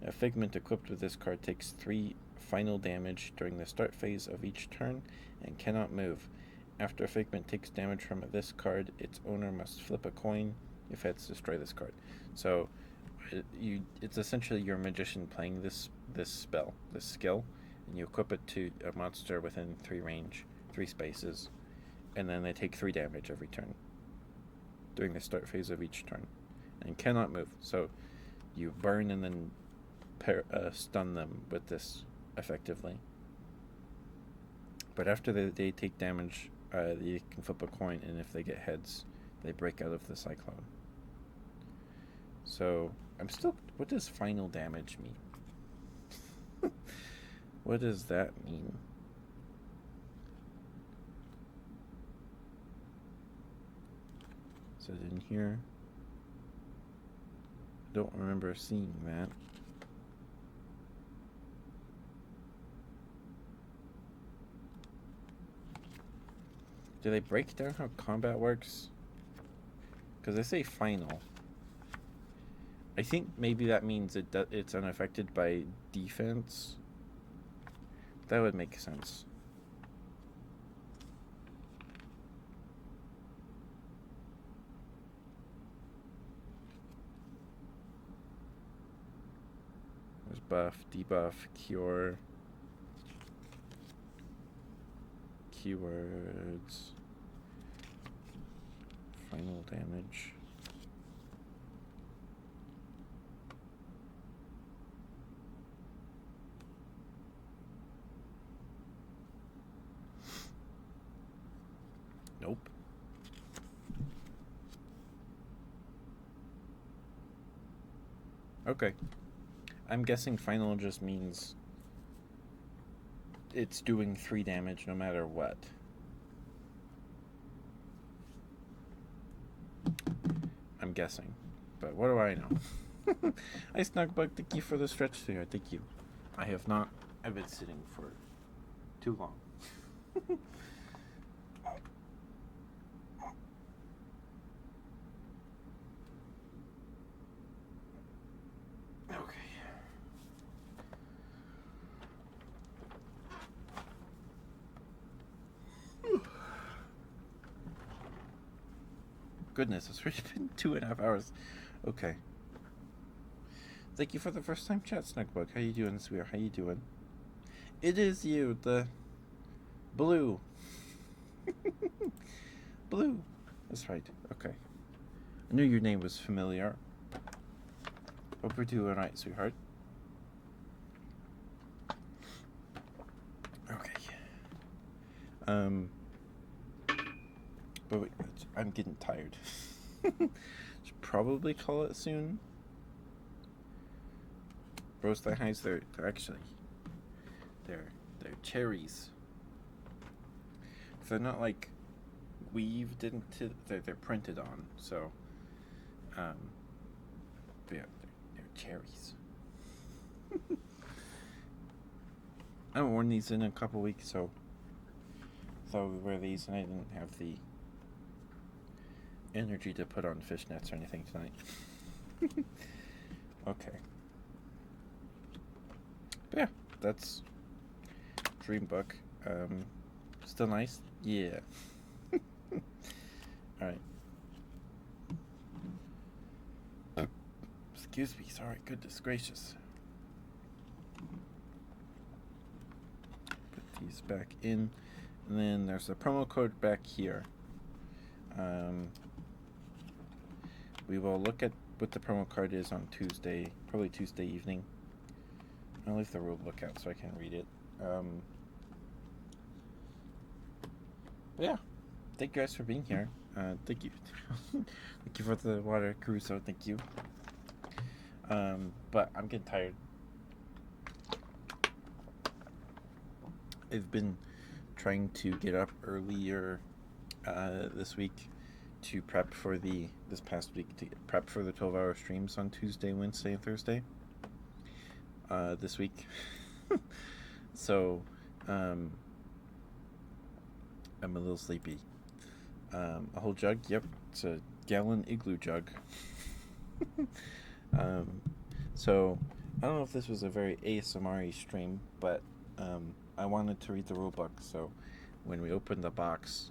A figment equipped with this card takes 3 final damage during the start phase of each turn and cannot move. After a figment takes damage from this card, its owner must flip a coin. If heads, destroy this card. So it's essentially your magician playing this spell, this skill, and you equip it to a monster within 3 spaces, and then they take 3 damage every turn during the start phase of each turn and cannot move. So you burn and then stun them with this effectively. But after they take damage, you can flip a coin, and if they get heads, they break out of the cyclone. So what does final damage mean? What does that mean? Is it in here? I don't remember seeing that. Do they break down how combat works? Because they say final. I think maybe that means it's unaffected by defense. That would make sense. There's buff, debuff, cure. Keywords. Final damage. Nope. Okay. I'm guessing final just means it's doing 3 damage no matter what. I'm guessing. But what do I know? I Snugbug, thank you for the stretch there. Thank you. I have not. I've been sitting for too long. Goodness, it's already been 2.5 hours. Okay. Thank you for the first time chat, Snugbug. How you doing, sweetheart? How you doing? It is you, the blue. Blue. That's right. Okay. I knew your name was familiar. Hope we're doing alright, sweetheart. Okay. But wait, I'm getting tired. Should probably call it soon. Roast the highs, they're actually they're cherries. They're not like weaved into, they're printed on, so but yeah, they're cherries. I haven't worn these in a couple weeks, so I thought we'd wear these, and I didn't have the energy to put on fishnets or anything tonight. Okay. But yeah, that's Dreambook. Still nice? Yeah. Alright. Excuse me, sorry, goodness gracious. Put these back in. And then there's a promo code back here. We will look at what the promo card is on Tuesday, probably Tuesday evening. I'll leave the rule book out so I can read it. But yeah, thank you guys for being here. Thank you. Thank you for the water, Caruso. Thank you. But I'm getting tired. I've been trying to get up earlier this week to prep for this past week to prep for the 12-hour streams on Tuesday, Wednesday, and Thursday. This week, so I'm a little sleepy. A whole jug. Yep, it's a gallon igloo jug. So I don't know if this was a very ASMR-y stream, but I wanted to read the rule book. So when we open the box,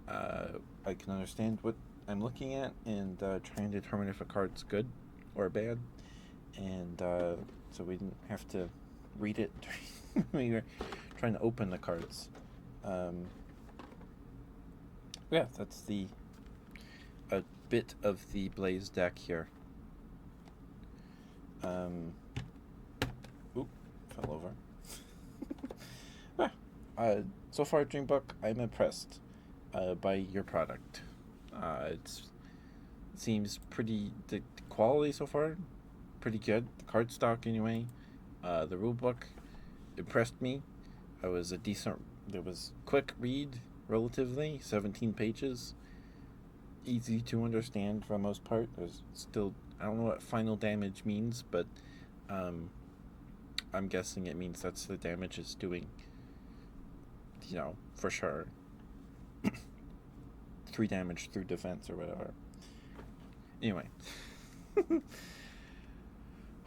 I can understand what I'm looking at and try and determine if a card's good or bad. And so we didn't have to read it when we were trying to open the cards. Yeah, that's a bit of the Blaze deck here. Oop, fell over. So far, Dreambook, I'm impressed by your product. It seems the quality so far, pretty good. The card stock, anyway. The rulebook impressed me. It was quick read, relatively, 17 pages. Easy to understand for the most part. There's still, I don't know what final damage means, but I'm guessing it means that's the damage it's doing. For sure. 3 damage through defense or whatever. Anyway.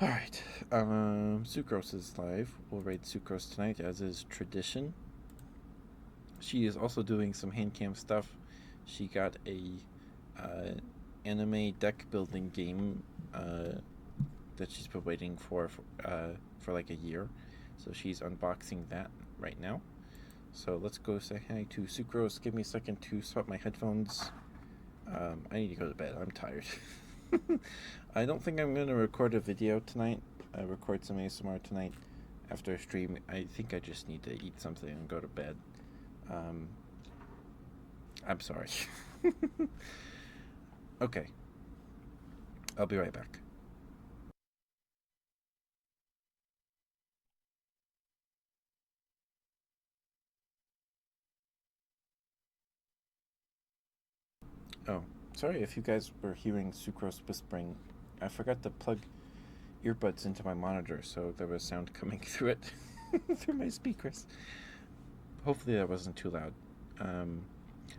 Alright. Sucrose is live. We'll raid Sucrose tonight, as is tradition. She is also doing some hand cam stuff. She got a anime deck building game that she's been waiting for like a year. So she's unboxing that right now. So let's go say hi to Sucrose. Give me a second to swap my headphones. I need to go to bed. I'm tired. I don't think I'm going to record a video tonight. Record some ASMR tonight after a stream. I think I just need to eat something and go to bed. I'm sorry. Okay. I'll be right back. Oh, sorry if you guys were hearing Sucrose whispering. I forgot to plug earbuds into my monitor, so there was sound coming through it, through my speakers. Hopefully that wasn't too loud.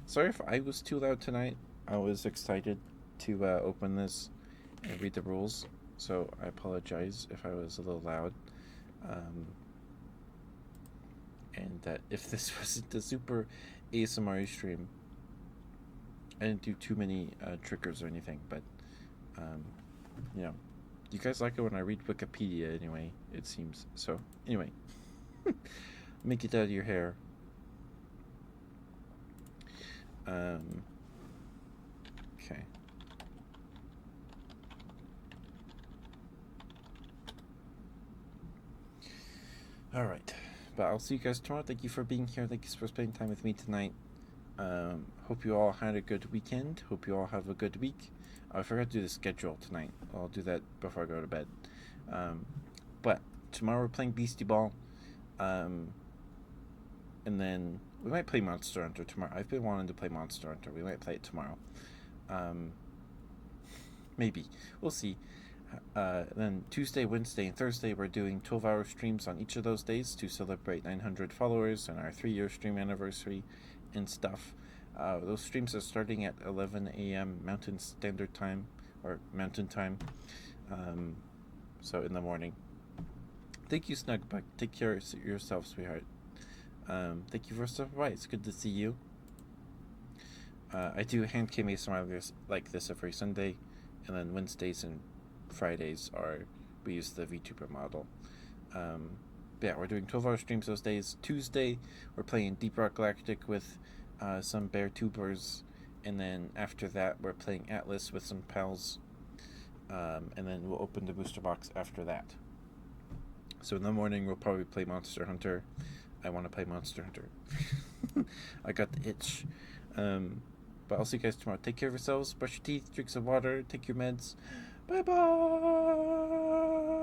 Sorry if I was too loud tonight. I was excited to open this and read the rules, so I apologize if I was a little loud. And that if this wasn't a super ASMR stream. I didn't do too many triggers or anything, but you guys like it when I read Wikipedia anyway, it seems. So anyway, make it out of your hair. Okay. All right, but I'll see you guys tomorrow. Thank you for being here. Thank you for spending time with me tonight. Hope you all had a good weekend. Hope you all have a good week. I forgot to do the schedule tonight. I'll do that before I go to bed. But tomorrow we're playing Beastie Ball. And then we might play Monster Hunter tomorrow. I've been wanting to play Monster Hunter. We might play it tomorrow. Maybe. We'll see. Then Tuesday, Wednesday, and Thursday we're doing 12-hour streams on each of those days to celebrate 900 followers and our 3-year stream anniversary and stuff. Those streams are starting at 11 a.m. Mountain Standard Time, or Mountain Time. So in the morning. Thank you, Snugbuck. Take care of yourself, sweetheart. Thank you for stopping by. It's good to see you. I do hand cam ASMR like this every Sunday, and then Wednesdays and Fridays we use the VTuber model. Yeah, we're doing 12-hour streams those days. Tuesday, we're playing Deep Rock Galactic with some bear tubers, and then after that, we're playing Atlas with some pals, and then we'll open the booster box after that. So in the morning, we'll probably play Monster Hunter. I want to play Monster Hunter. I got the itch. But I'll see you guys tomorrow. Take care of yourselves. Brush your teeth. Drink some water. Take your meds. Bye-bye.